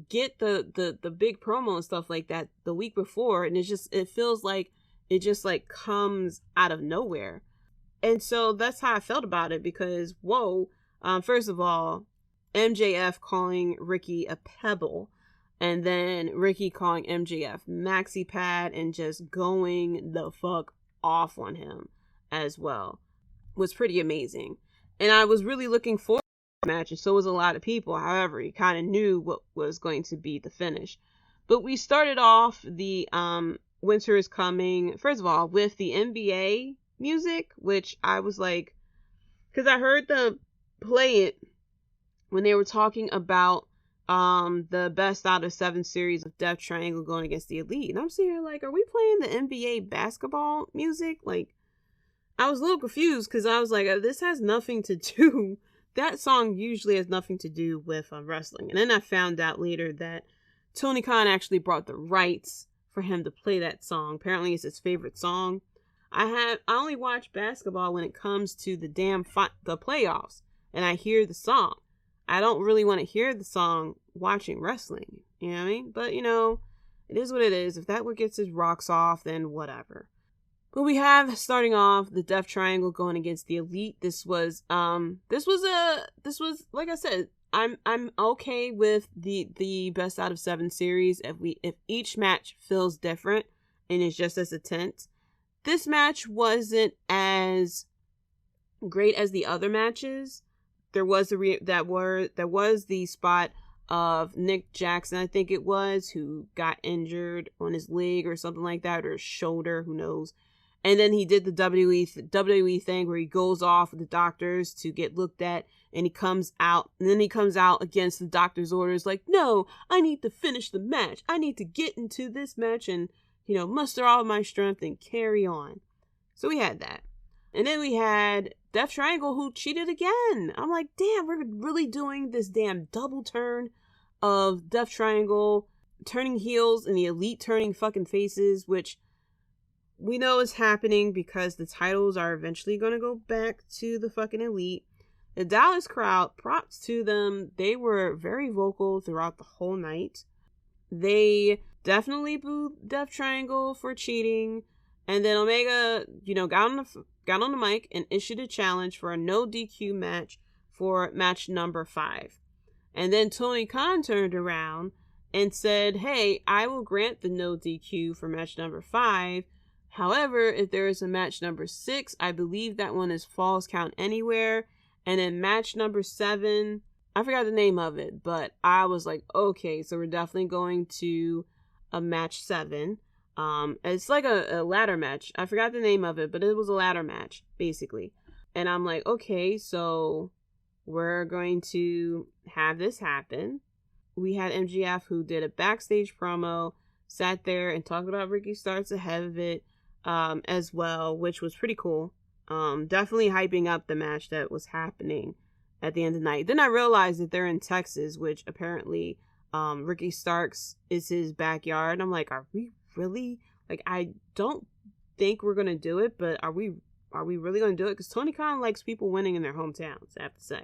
get the big promo and stuff like that the week before, and it feels like it just like comes out of nowhere. And so that's how I felt about it, because first of all, MJF calling Ricky a pebble. And then Ricky calling MJF maxi pad and just going the fuck off on him as well was pretty amazing. And I was really looking forward to the match, and so was a lot of people. However, you kind of knew what was going to be the finish. But we started off the Winter is Coming, first of all, with the NBA music, which I was like, because I heard them play it when they were talking about the best out of 7 series of Death Triangle going against the Elite. And I'm sitting here like, are we playing the NBA basketball music? Like, I was a little confused because I was like, this has nothing to do. That song usually has nothing to do with wrestling. And then I found out later that Tony Khan actually brought the rights for him to play that song. Apparently it's his favorite song. I only watch basketball when it comes to the the playoffs and I hear the song. I don't really want to hear the song watching wrestling. You know what I mean? But it is what it is. If that what gets his rocks off, then whatever. But we have, starting off, the Death Triangle going against the Elite. This was like I said, I'm okay with the best out of 7 series if each match feels different and is just as intense. This match wasn't as great as the other matches. There was the spot of Nick Jackson, I think it was, who got injured on his leg or something like that, or his shoulder, who knows. And then he did the WWE thing where he goes off with the doctors to get looked at, and he comes out against the doctor's orders like, no, I need to finish the match. I need to get into this match and, muster all my strength and carry on. So we had that. And then we had Death Triangle, who cheated again. I'm like, damn, we're really doing this damn double turn of Death Triangle turning heels and the Elite turning fucking faces, which we know is happening because the titles are eventually going to go back to the fucking Elite. The Dallas crowd, props to them. They were very vocal throughout the whole night. They definitely booed Death Triangle for cheating. And then Omega, got on the mic and issued a challenge for a no DQ match for match number 5. And then Tony Khan turned around and said, hey, I will grant the no DQ for match number 5. However, if there is a match number 6, I believe that one is Falls Count Anywhere. And then match number 7, I forgot the name of it, but I was like, okay, so we're definitely going to a match 7. It's like a ladder match. I forgot the name of it, but it was a ladder match, basically. And I'm like, okay, so we're going to have this happen. We had MGF, who did a backstage promo, sat there and talked about Ricky Starks ahead of it, as well, which was pretty cool. Definitely hyping up the match that was happening at the end of the night. Then I realized that they're in Texas, which apparently Ricky Starks is his backyard. I'm like, are we really? Like, I don't think we're gonna do it, but are we really gonna do it? Because Tony Khan likes people winning in their hometowns, I have to say.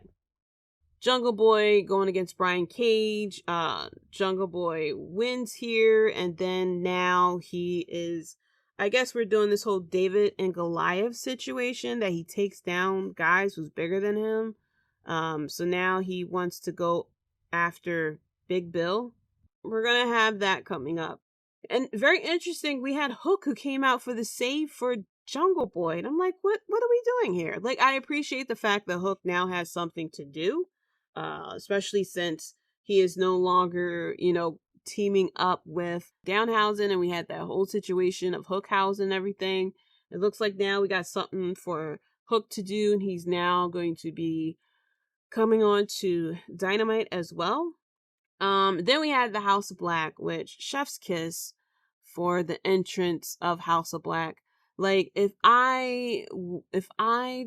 Jungle Boy going against Brian Cage. Jungle Boy wins here, and then now he is, I guess we're doing this whole David and Goliath situation that he takes down guys who's bigger than him. So now he wants to go after Big Bill. We're gonna have that coming up. And very interesting, we had Hook, who came out for the save for Jungle Boy. And I'm like, what are we doing here? Like, I appreciate the fact that Hook now has something to do, especially since he is no longer, teaming up with Downhausen, and we had that whole situation of Hookhausen and everything. It looks like now we got something for Hook to do, and he's now going to be coming on to Dynamite as well. Then we had the House of Black, which chef's kiss for the entrance of House of Black. Like, if I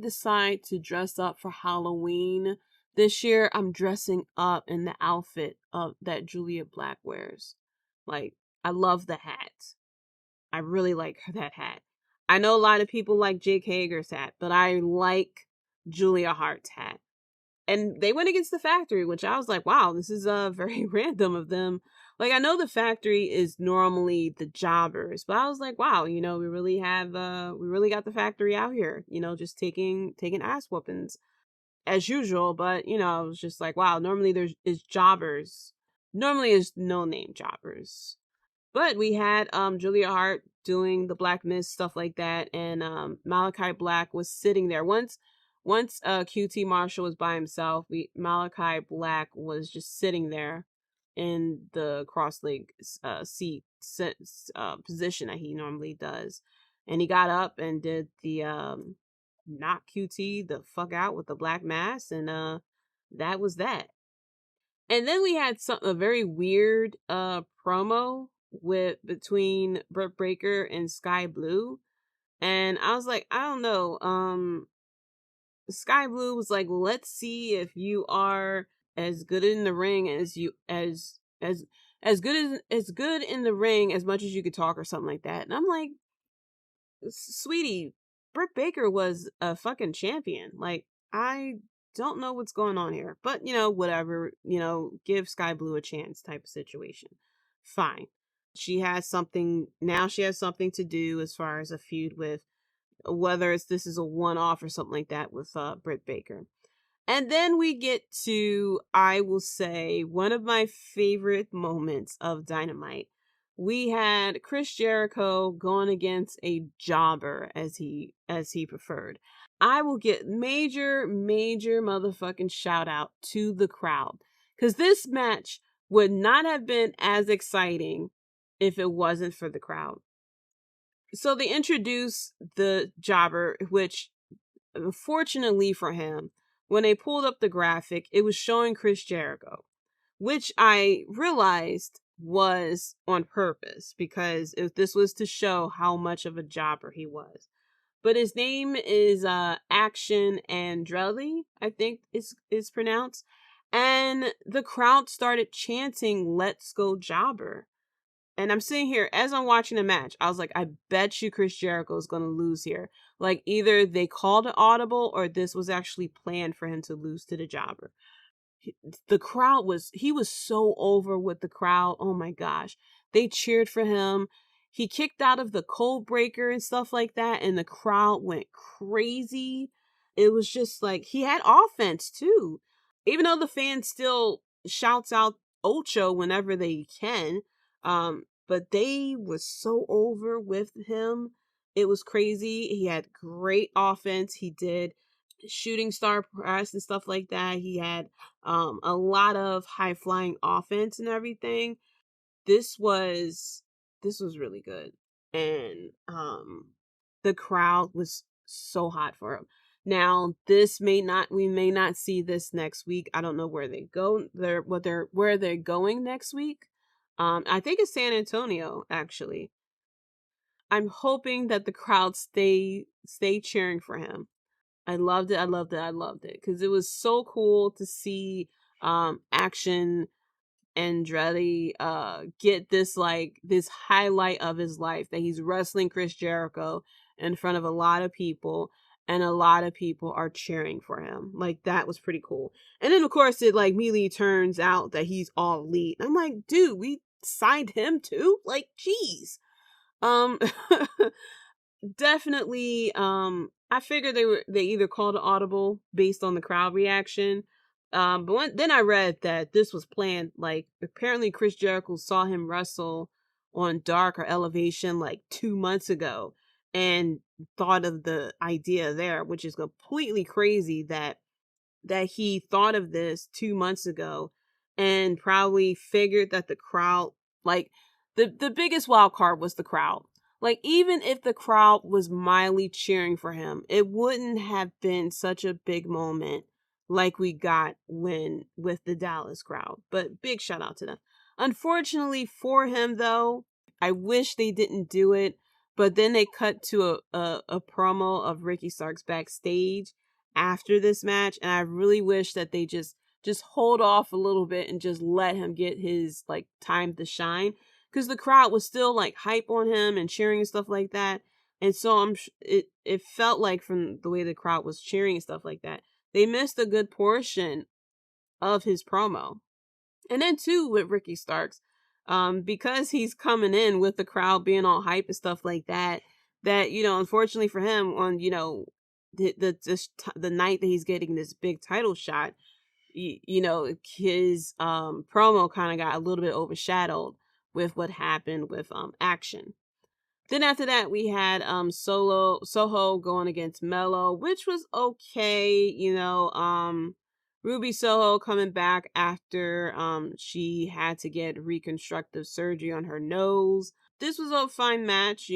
decide to dress up for Halloween this year, I'm dressing up in the outfit of that Julia Black wears. Like, I love the hat. I really like that hat. I know a lot of people like Jake Hager's hat, but I like Julia Hart's hat. And they went against the Factory, which I was like, wow, this is very random of them. Like, I know the Factory is normally the jobbers, but I was like, wow, we really got the Factory out here, just taking ass whoopings as usual. But, I was just like, wow, normally is jobbers normally is no name jobbers. But we had Julia Hart doing the Black Mist, stuff like that, and Malachi Black was sitting there. Once QT Marshall was by himself, Malachi Black was just sitting there in the cross-leg position that he normally does. And he got up and did the knock QT the fuck out with the black mass, and that was that. And then we had a very weird promo between Britt Baker and Sky Blue. And I was like, I don't know. Sky Blue was like, well, let's see if you are as good in the ring as good in the ring as much as you could talk, or something like that. And I'm like, sweetie, Britt Baker was a fucking champion. Like, I don't know what's going on here, but whatever, give Sky Blue a chance type of situation. Fine. She has something to do as far as a feud with, whether this is a one-off or something like that, with Britt Baker. And then we get to, I will say, one of my favorite moments of Dynamite. We had Chris Jericho going against a jobber, as he preferred. I will get major motherfucking shout out to the crowd, because this match would not have been as exciting if it wasn't for the crowd. So they introduced the jobber, which, fortunately for him, when they pulled up the graphic, it was showing Chris Jericho, which I realized was on purpose, because if this was to show how much of a jobber he was. But his name is Axiom Andretti, I think is pronounced. And the crowd started chanting, "Let's go jobber." And I'm sitting here, as I'm watching the match, I was like, I bet you Chris Jericho is going to lose here. Like, either they called an audible, or this was actually planned for him to lose to the jobber. The crowd he was so over with the crowd. Oh my gosh. They cheered for him. He kicked out of the code breaker and stuff like that, and the crowd went crazy. It was just like, he had offense too. Even though the fans still shouts out Ocho whenever they can. But they was so over with him. It was crazy. He had great offense. He did shooting star press and stuff like that. He had a lot of high flying offense and everything. This was really good. And the crowd was so hot for him. Now, we may not see this next week. I don't know where they go. Where they're going next week. I think it's San Antonio, actually. I'm hoping that the crowd stay cheering for him. I loved it. Because it was so cool to see Axiom Andretti get this highlight of his life, that he's wrestling Chris Jericho in front of a lot of people, and a lot of people are cheering for him. Like, that was pretty cool. And then of course it immediately turns out that he's All Elite. I'm like, dude, we signed him too? Like, jeez. Definitely, I figured they either called an audible based on the crowd reaction. But then I read that this was planned. Like, apparently Chris Jericho saw him wrestle on Dark or Elevation 2 months ago, and thought of the idea there, which is completely crazy that he thought of this 2 months ago, and probably figured that the crowd, the biggest wild card was the crowd. Even if the crowd was mildly cheering for him, it wouldn't have been such a big moment like we got with the Dallas crowd. But big shout out to them. Unfortunately for him, though, I wish they didn't do it. But then they cut to a promo of Ricky Starks backstage after this match, and I really wish that they just hold off a little bit and just let him get his time to shine, because the crowd was still hype on him and cheering and stuff like that. And so it felt like, from the way the crowd was cheering and stuff like that, they missed a good portion of his promo. And then too, with Ricky Starks, because he's coming in with the crowd being all hype and stuff like that, unfortunately for him, on the night that he's getting this big title shot, his promo kind of got a little bit overshadowed with what happened with Axiom. Then after that, we had Soho going against Melo, which was okay. Ruby Soho coming back after she had to get reconstructive surgery on her nose. This was a fine match.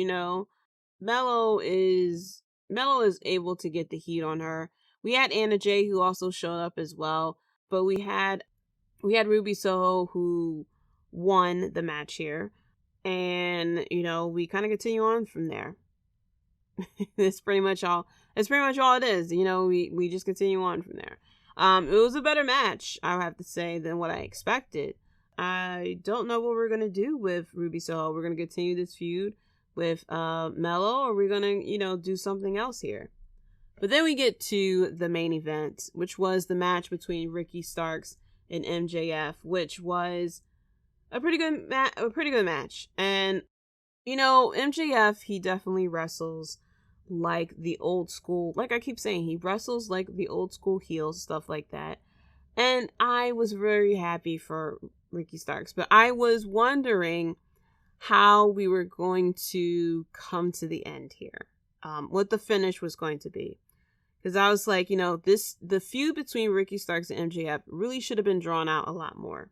Melo is able to get the heat on her. We had Anna Jay, who also showed up as well, but we had Ruby Soho, who won the match here. And, we kind of continue on from there. It's pretty much all it is. We just continue on from there. It was a better match, I have to say, than what I expected. I don't know what we're going to do with Ruby Soho. We're going to continue this feud with Melo, or we're going to, do something else here. But then we get to the main event, which was the match between Ricky Starks and MJF, which was a pretty good match. And MJF, he definitely wrestles like the old school, like I keep saying, he wrestles like the old school heels, stuff like that. And I was very happy for Ricky Starks, but I was wondering how we were going to come to the end here, what the finish was going to be. Because I was like, the feud between Ricky Starks and MJF really should have been drawn out a lot more.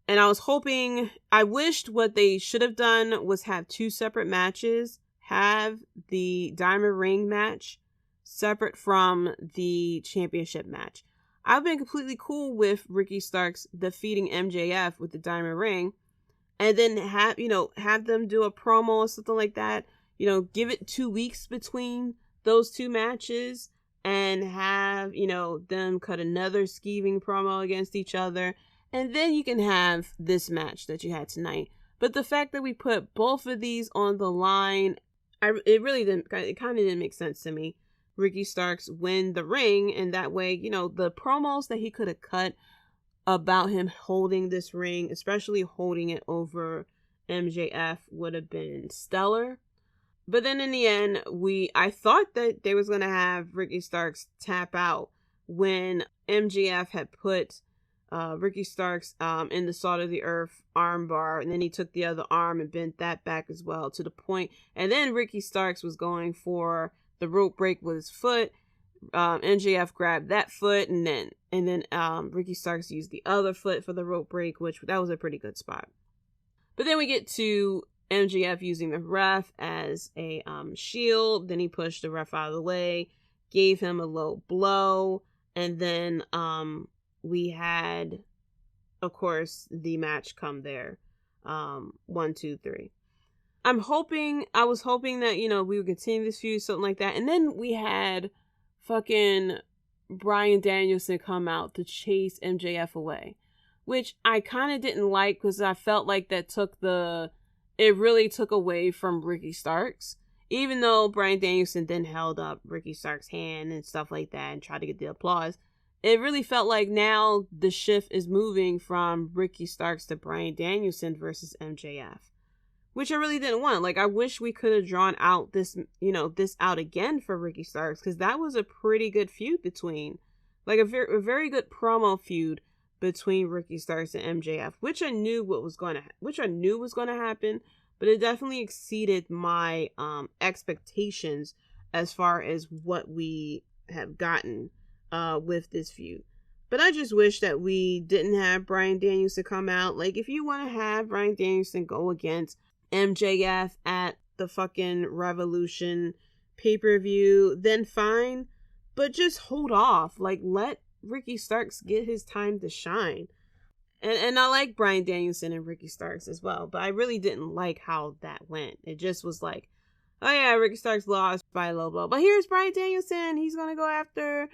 And I wished what they should have done was have two separate matches, have the Diamond Ring match separate from the championship match. I've been completely cool with Ricky Starks defeating MJF with the Diamond Ring, and then have them do a promo or something like that. Give it 2 weeks between those two matches and have, them cut another skeeving promo against each other. And then you can have this match that you had tonight. But the fact that we put both of these on the line, it kind of didn't make sense to me. Ricky Starks win the ring, and that way, the promos that he could have cut about him holding this ring, especially holding it over MJF, would have been stellar. But then in the end, I thought that they was going to have Ricky Starks tap out when MJF had put Ricky Starks in the Salt of the Earth armbar, and then he took the other arm and bent that back as well to the point. And then Ricky Starks was going for the rope break with his foot. MJF grabbed that foot, and then Ricky Starks used the other foot for the rope break, that was a pretty good spot. But then we get to MJF using the ref as a shield. Then he pushed the ref out of the way, gave him a low blow, and then we had, of course, the match come there. 1, 2, 3. I was hoping that, we would continue this feud, something like that. And then we had fucking Bryan Danielson come out to chase MJF away, which I kind of didn't like, because I felt like it really took away from Ricky Starks. Even though Bryan Danielson then held up Ricky Starks' hand and stuff like that and tried to get the applause, it really felt like now the shift is moving from Ricky Starks to Bryan Danielson versus MJF, which I really didn't want. Like, I wish we could have drawn out this out again for Ricky Starks, because that was a pretty good feud between, like a very good promo feud between Ricky Starks and MJF, which I knew was going to happen, but it definitely exceeded my expectations as far as what we have gotten with this feud. But I just wish that we didn't have Bryan Danielson come out. Like, if you want to have Bryan Danielson go against MJF at the fucking Revolution pay-per-view, then fine, but just hold off. Like, let Ricky Starks get his time to shine. And I like Bryan Danielson and Ricky Starks as well, but I really didn't like how that went. It just was like, oh yeah, Ricky Starks lost by a low blow, but here's Bryan Danielson, he's gonna go after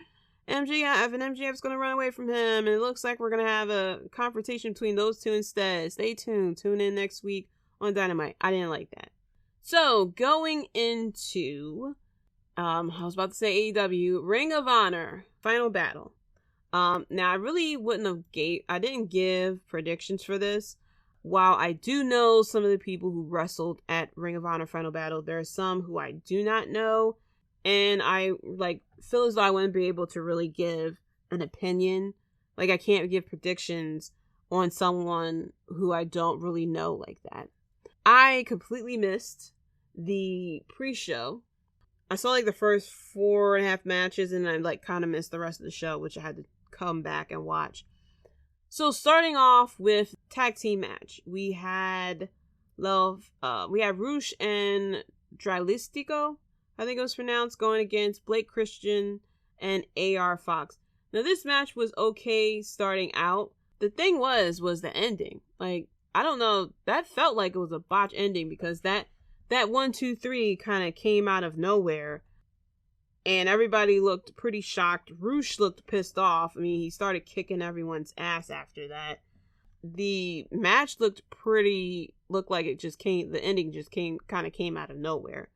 MJF, and MJF's gonna run away from him, and it looks like we're gonna have a confrontation between those two instead. Stay tuned. Tune in next week on Dynamite. I didn't like that. So, going into, I was about to say AEW, Ring of Honor, Final Battle. Now, I really I didn't give predictions for this. While I do know some of the people who wrestled at Ring of Honor Final Battle, there are some who I do not know, and I feel as though I wouldn't be able to really give an opinion Like, I can't give predictions on someone who I don't really know like that. I completely missed the pre-show. I saw like the first 4.5 matches, and I like kind of missed the rest of the show, which I had to come back and watch. So starting off with tag team match, we had Rush and Dralistico, I think it was pronounced, going against Blake Christian and AR Fox. Now this match was okay starting out. The thing was the ending. Like, I don't know, that felt like it was a botch ending, because that 1, 2, 3 kind of came out of nowhere, and everybody looked pretty shocked. Rush looked pissed off. I mean, he started kicking everyone's ass after that. The match looked like it just came, the ending just came out of nowhere.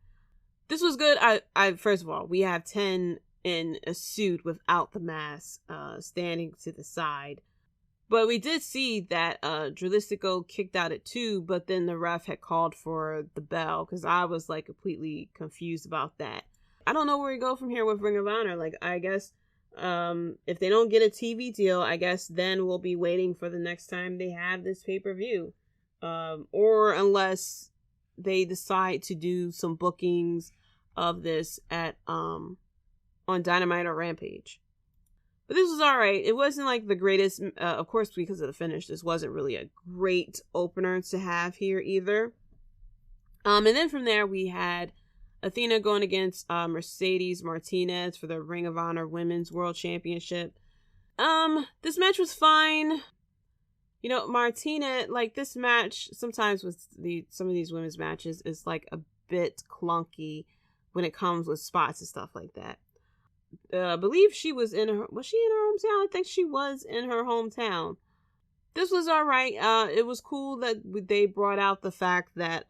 This was good. I first of all, we have 10 in a suit without the mask, standing to the side. But we did see that Dralistico kicked out at 2, but then the ref had called for the bell, because I was like completely confused about that. I don't know where we go from here with Ring of Honor. Like, I guess if they don't get a TV deal, I guess then we'll be waiting for the next time they have this pay-per-view. Or unless they decide to do some bookings of this at on Dynamite or Rampage. But this was alright. It wasn't like the greatest, of course, because of the finish. This wasn't really a great opener to have here either. And then from there, we had Athena going against Mercedes Martinez for the Ring of Honor Women's World Championship. This match was fine. You know, Martinez, like, this match, sometimes with some of these women's matches, is like a bit clunky when it comes with spots and stuff like that. I believe she was in her hometown? I think she was in her hometown. This was alright. It was cool that they brought out the fact that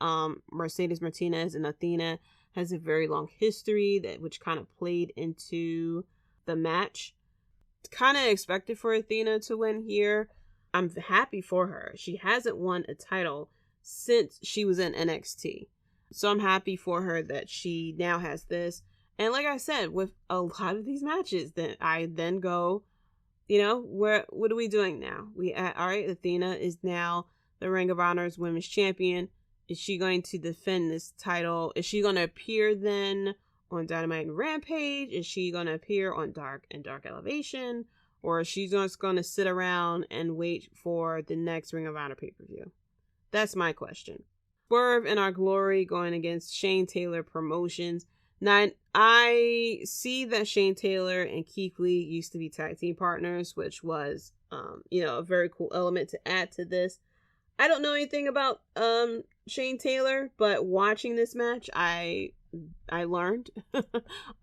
Mercedes Martinez and Athena has a very long history, which kind of played into the match. Kind of expected for Athena to win here. I'm happy for her. She hasn't won a title since she was in NXT. So I'm happy for her that she now has this. And like I said, with a lot of these matches, then I then go, you know, what are we doing now? All right, Athena is now the Ring of Honor's Women's Champion. Is she going to defend this title? Is she going to appear then on Dynamite and Rampage? Is she going to appear on Dark and Dark Elevation? Or is she just going to sit around and wait for the next Ring of Honor pay-per-view? That's my question. Swerve and Our Glory going against Shane Taylor Promotions. Now, I see that Shane Taylor and Keith Lee used to be tag team partners, which was, a very cool element to add to this. I don't know anything about Shane Taylor, but watching this match, I learned.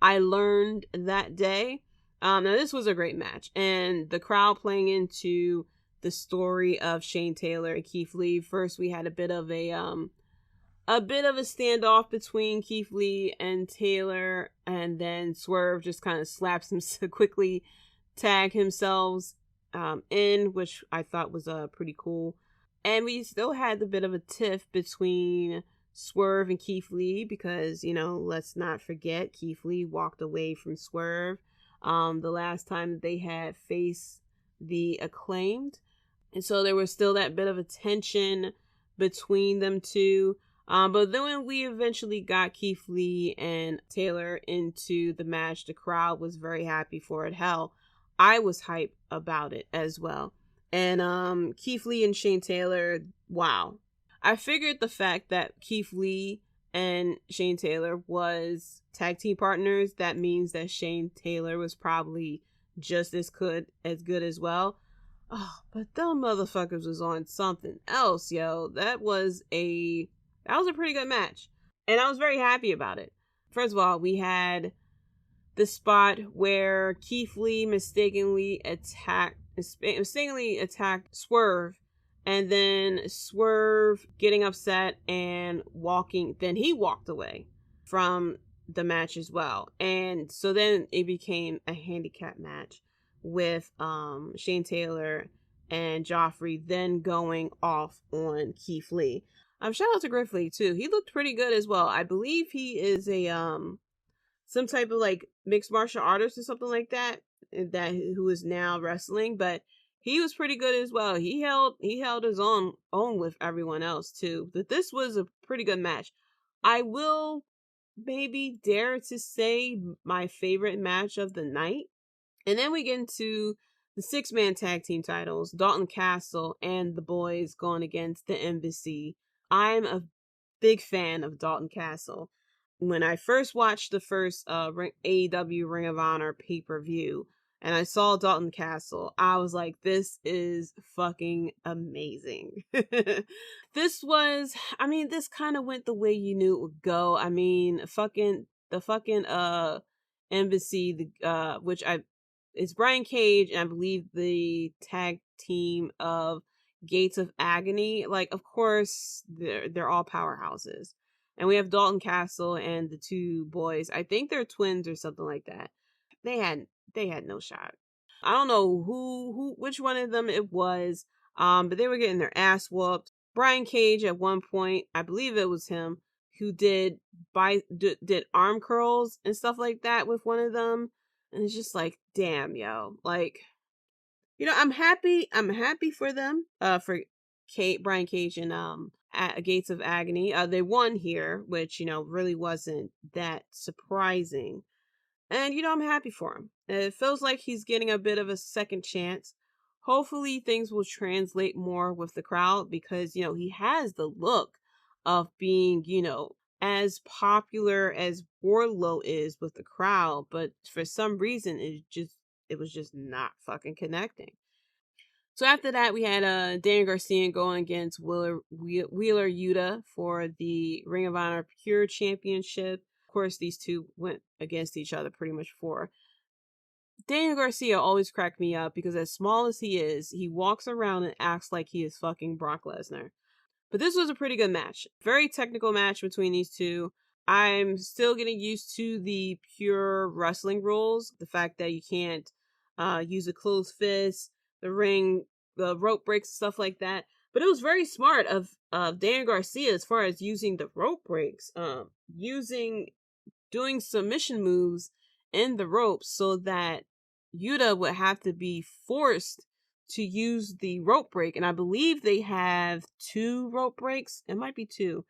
I learned that day. Now, this was a great match, and the crowd playing into the story of Shane Taylor and Keith Lee. First, we had a bit of a standoff between Keith Lee and Taylor, and then Swerve just kind of slaps him to quickly tag himself in, which I thought was pretty cool. And we still had a bit of a tiff between Swerve and Keith Lee, because, let's not forget, Keith Lee walked away from Swerve the last time they had faced the Acclaimed. And so there was still that bit of a tension between them two. But then when we eventually got Keith Lee and Taylor into the match, the crowd was very happy for it. Hell, I was hyped about it as well. And Keith Lee and Shane Taylor, wow. I figured the fact that Keith Lee and Shane Taylor was tag team partners, that means that Shane Taylor was probably just as good as well. Oh, but them motherfuckers was on something else, yo. That was a pretty good match, and I was very happy about it. First of all, we had the spot where Keith Lee mistakenly attacked Swerve, and then Swerve getting upset and walking. Then he walked away from the match as well, and so then it became a handicap match with Shane Taylor and Joffrey then going off on Keith Lee. Shout out to Griffley too. He looked pretty good as well. I believe he is a some type of like mixed martial artist or something like that. who is now wrestling, but he was pretty good as well. He held his own with everyone else too. But this was a pretty good match. I will maybe dare to say my favorite match of the night. And then we get into the 6-man tag team titles, Dalton Castle and the boys going against the Embassy. I'm a big fan of Dalton Castle. When I first watched the first AEW Ring of Honor pay-per-view and I saw Dalton Castle, I was like, this is fucking amazing. This kind of went the way you knew it would go. I mean, the fucking Embassy, it's Brian Cage, and I believe the tag team of Gates of Agony. Like, of course, they're all powerhouses. And we have Dalton Castle and the two boys. I think they're twins or something like that. They had no shot. I don't know which one of them it was. But they were getting their ass whooped. Brian Cage at one point, I believe it was him, who did arm curls and stuff like that with one of them. And it's just like, damn, yo. Like, I'm happy for them, for Brian Cage and Gates of Agony. They won here, which, really wasn't that surprising. And, I'm happy for him. It feels like he's getting a bit of a second chance. Hopefully things will translate more with the crowd because, he has the look of being, as popular as Wardlow is with the crowd, but for some reason it was just not fucking connecting. So after that, we had Daniel Garcia going against Wheeler Yuta for the Ring of Honor Pure Championship. Of course, these two went against each other pretty much before. Daniel Garcia always cracked me up because as small as he is, he walks around and acts like he is fucking Brock Lesnar. But this was a pretty good match. Very technical match between these two. I'm still getting used to the pure wrestling rules. The fact that you can't use a closed fist, the ring, the rope breaks, stuff like that. But it was very smart of Daniel Garcia as far as using the rope breaks, doing submission moves in the ropes so that Yuta would have to be forced to use the rope break. And I believe they have 2 rope breaks. It might be 2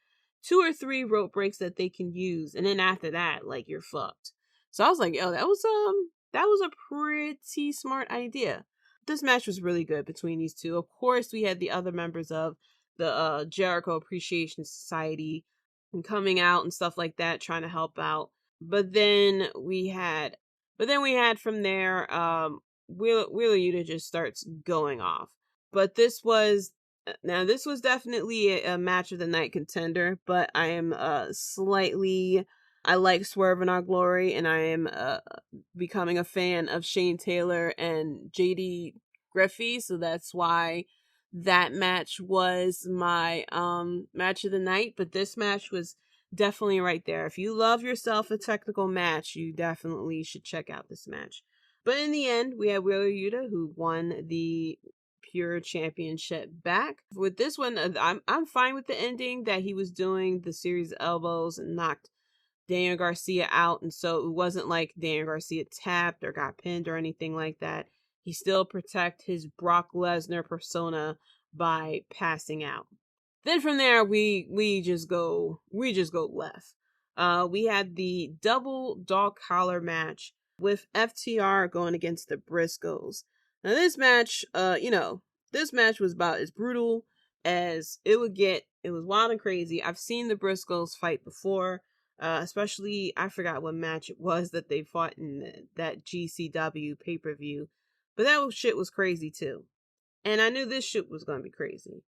or 3 rope breaks that they can use. And then after that, like, you're fucked. So I was like, that was a pretty smart idea. This match was really good between these two. Of course, we had the other members of the Jericho Appreciation Society coming out and stuff like that, trying to help out. But then we had from there, Wheeler Yuta just starts going off. But this was definitely a match of the night contender, but I am I like Swerve in Our Glory, and I am becoming a fan of Shane Taylor and Jaydee Griffey, so that's why that match was my match of the night. But this match was definitely right there. If you love yourself a technical match, you definitely should check out this match. But in the end, we had Wheeler Yuta, who won the Pure Championship back. With this one, I'm fine with the ending that he was doing the series of elbows and knocked Daniel Garcia out, and so it wasn't like Daniel Garcia tapped or got pinned or anything like that. He still protect his Brock Lesnar persona by passing out. Then from there, we just go left. We had the double dog collar match with FTR going against the Briscoes. Now this match, this match was about as brutal as it would get. It was wild and crazy. I've seen the Briscoes fight before, especially, I forgot what match it was that they fought in that GCW pay-per-view, but that shit was crazy too. And I knew this shit was going to be crazy.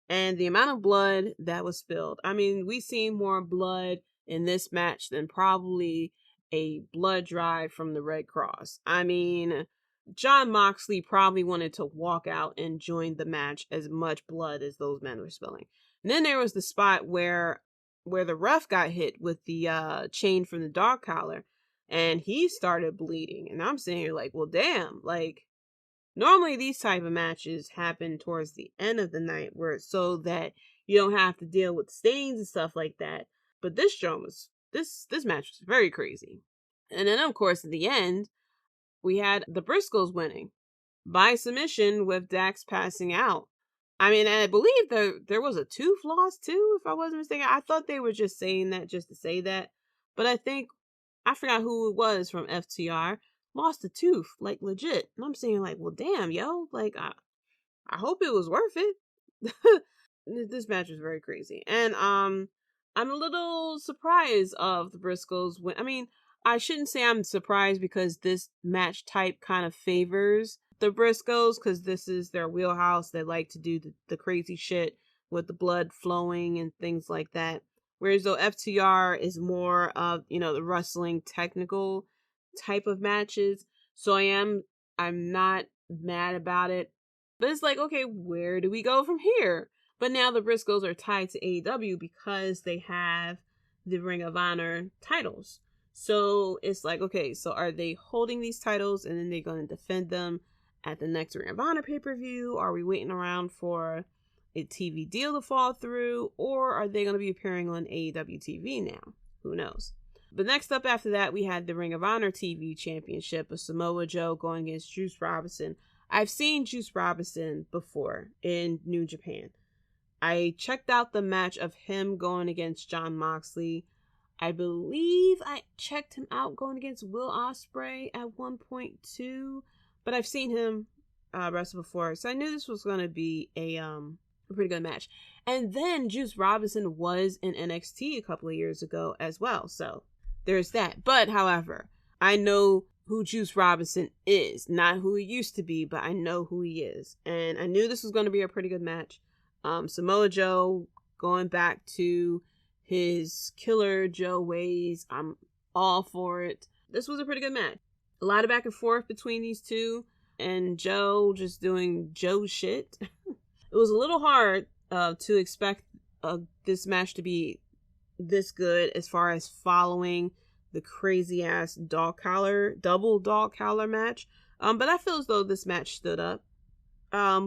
And the amount of blood that was spilled. I mean, we seen more blood in this match than probably a blood drive from the Red Cross. I mean, Jon Moxley probably wanted to walk out and join the match, as much blood as those men were spilling. And then there was the spot where the ref got hit with the chain from the dog collar, and he started bleeding. And I'm sitting here like, well, damn, like, normally these type of matches happen towards the end of the night, where it's so that you don't have to deal with stains and stuff like that. But this match was very crazy. And then, of course, at the end, we had the Briscoes winning by submission with Dax passing out. I mean, and I believe there was a tooth loss too, if I wasn't mistaken. I thought they were just saying that just to say that. But I forgot who it was from FTR, lost a tooth, like legit. And I'm saying like, well, damn, yo, like, I hope it was worth it. This match was very crazy. And I'm a little surprised of the Briscoes. I mean, I shouldn't say I'm surprised because this match type kind of favors the Briscoes because this is their wheelhouse. They like to do the crazy shit with the blood flowing and things like that. Whereas though FTR is more of, the wrestling technical type of matches. So I'm not mad about it. But it's like, okay, where do we go from here? But now the Briscoes are tied to AEW because they have the Ring of Honor titles. So it's like, okay, so are they holding these titles and then they're going to defend them at the next Ring of Honor pay-per-view? Are we waiting around for a TV deal to fall through? Or are they going to be appearing on AEW TV now? Who knows? But next up after that, we had the Ring of Honor TV Championship of Samoa Joe going against Juice Robinson. I've seen Juice Robinson before in New Japan. I checked out the match of him going against Jon Moxley. I believe I checked him out going against Will Ospreay at one point too. But I've seen him wrestle before, so I knew this was going to be a pretty good match. And then Juice Robinson was in NXT a couple of years ago as well, so there's that. But however, I know who Juice Robinson is, not who he used to be, but I know who he is, and I knew this was going to be a pretty good match. Samoa Joe going back to his Killer Joe ways. I'm all for it. This was a pretty good match. A lot of back and forth between these two, and Joe just doing Joe shit. It was a little hard to expect this match to be this good as far as following the crazy ass double dog collar match. But I feel as though this match stood up.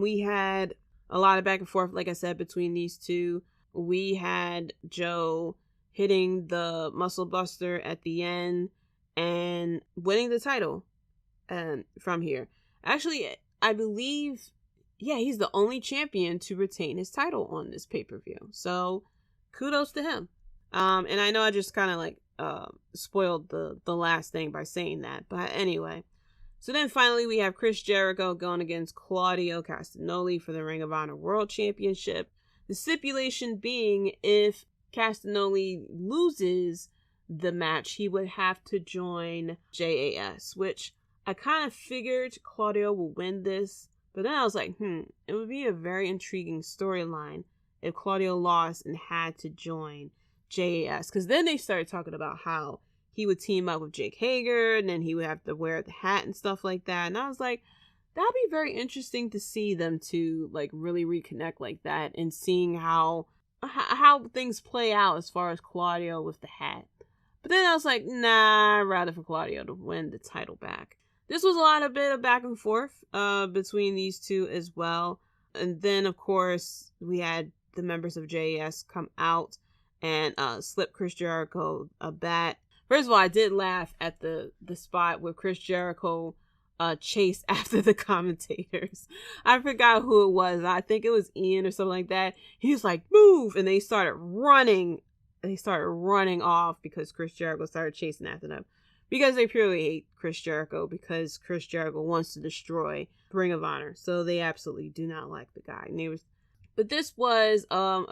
We had a lot of back and forth, like I said, between these two. We had Joe hitting the muscle buster at the end and winning the title from here. Actually, I believe, he's the only champion to retain his title on this pay-per-view. So kudos to him. And I know I just kind of spoiled the last thing by saying that. But anyway. So then finally we have Chris Jericho going against Claudio Castagnoli for the Ring of Honor World Championship. The stipulation being if Castagnoli loses the match, he would have to join JAS, which I kind of figured Claudio will win this. But then I was like, it would be a very intriguing storyline if Claudio lost and had to join JAS. Because then they started talking about how he would team up with Jake Hager, and then he would have to wear the hat and stuff like that. And I was like, that'd be very interesting to see them two like really reconnect like that, and seeing how things play out as far as Claudio with the hat. But then I was like, nah, I'd rather for Claudio to win the title back. This was a bit of back and forth between these two as well. And then of course we had the members of JAS come out and slip Chris Jericho a bat. First of all, I did laugh at the spot where Chris Jericho chased after the commentators. I forgot who it was. I think it was Ian or something like that. He was like, move! And they started running. They started running off because Chris Jericho started chasing after them. Because they purely hate Chris Jericho, because Chris Jericho wants to destroy Ring of Honor. So they absolutely do not like the guy. But this was a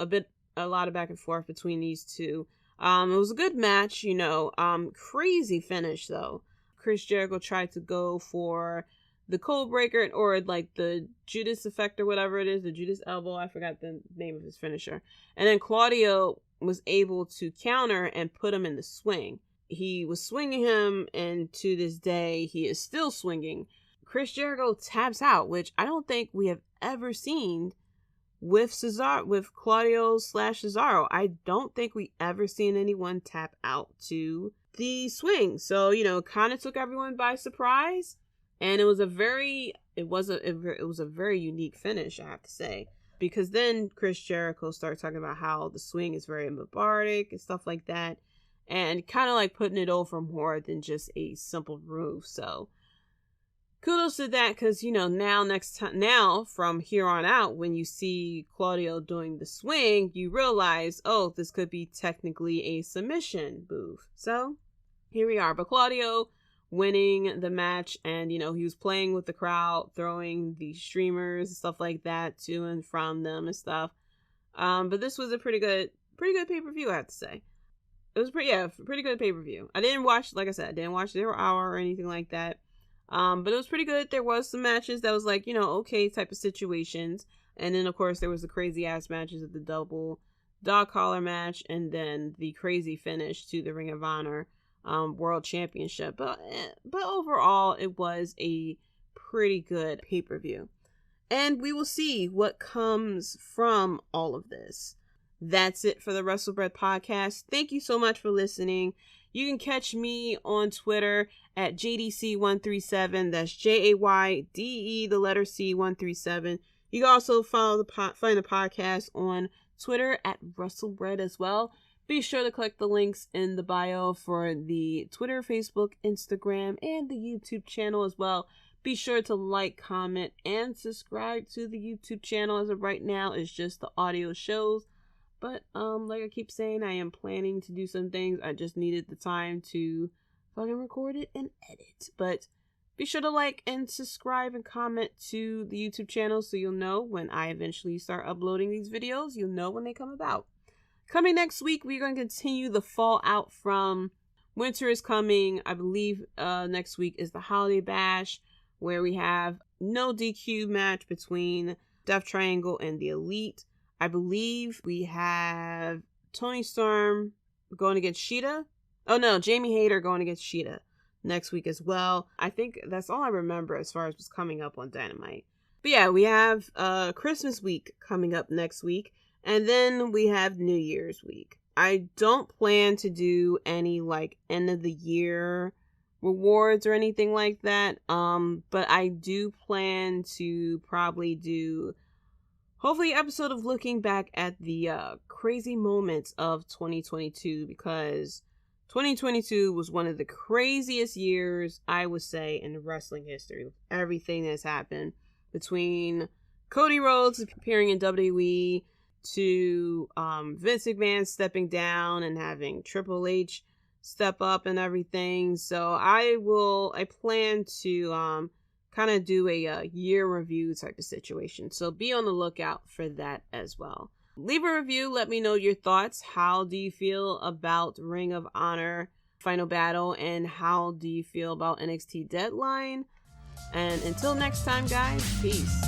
lot of back and forth between these two. It was a good match, crazy finish though. Chris Jericho tried to go for the code breaker or like the Judas effect or whatever it is, the Judas elbow. I forgot the name of his finisher. And then Claudio was able to counter and put him in the swing. He was swinging him, and to this day, he is still swinging. Chris Jericho taps out, which I don't think we have ever seen with Claudio / Cesaro. I don't think we ever seen anyone tap out to the swing. So, kind of took everyone by surprise. And it was a very unique finish, I have to say. Because then Chris Jericho started talking about how the swing is very robotic and stuff like that. And kind of like putting it over more than just a simple move. So kudos to that, because, now from here on out, when you see Claudio doing the swing, you realize, oh, this could be technically a submission move. So here we are. But Claudio winning the match, and, he was playing with the crowd, throwing the streamers and stuff like that to and from them and stuff. But this was a pretty good pay-per-view, I have to say. It was pretty good pay-per-view. I didn't watch, like I said, I didn't watch 0 Hour or anything like that. But it was pretty good. There was some matches that was like, okay type of situations. And then, of course, there was the crazy-ass matches of the double dog collar match, and then the crazy finish to the Ring of Honor World Championship. But overall, it was a pretty good pay-per-view. And we will see what comes from all of this. That's it for the WrestleBread podcast. Thank you so much for listening. You can catch me on Twitter at JDC137. That's JAYDE, the letter C137. You can also find the podcast on Twitter at WrestleBread as well. Be sure to click the links in the bio for the Twitter, Facebook, Instagram, and the YouTube channel as well. Be sure to like, comment, and subscribe to the YouTube channel. As of right now, it's just the audio shows. But like I keep saying, I am planning to do some things. I just needed the time to fucking record it and edit. But be sure to like and subscribe and comment to the YouTube channel so you'll know when I eventually start uploading these videos. You'll know when they come about. Coming next week, we're going to continue the fallout from Winter is Coming. I believe next week is the Holiday Bash, where we have no DQ match between Death Triangle and the Elite. I believe we have Toni Storm going against Sheeta. Oh no, Jamie Hayter going against Sheeta next week as well. I think that's all I remember as far as what's coming up on Dynamite. But yeah, we have Christmas week coming up next week. And then we have New Year's week. I don't plan to do any end of the year rewards or anything like that. But I do plan to probably do hopefully an episode of looking back at the crazy moments of 2022, because 2022 was one of the craziest years, I would say, in wrestling history, with everything that's happened between Cody Rhodes appearing in WWE to Vince McMahon stepping down and having Triple H step up and everything. So I plan to kind of do a year review type of situation. So be on the lookout for that as well. Leave a review. Let me know your thoughts. How do you feel about Ring of Honor Final Battle? And how do you feel about NXT Deadline? And until next time, guys, peace.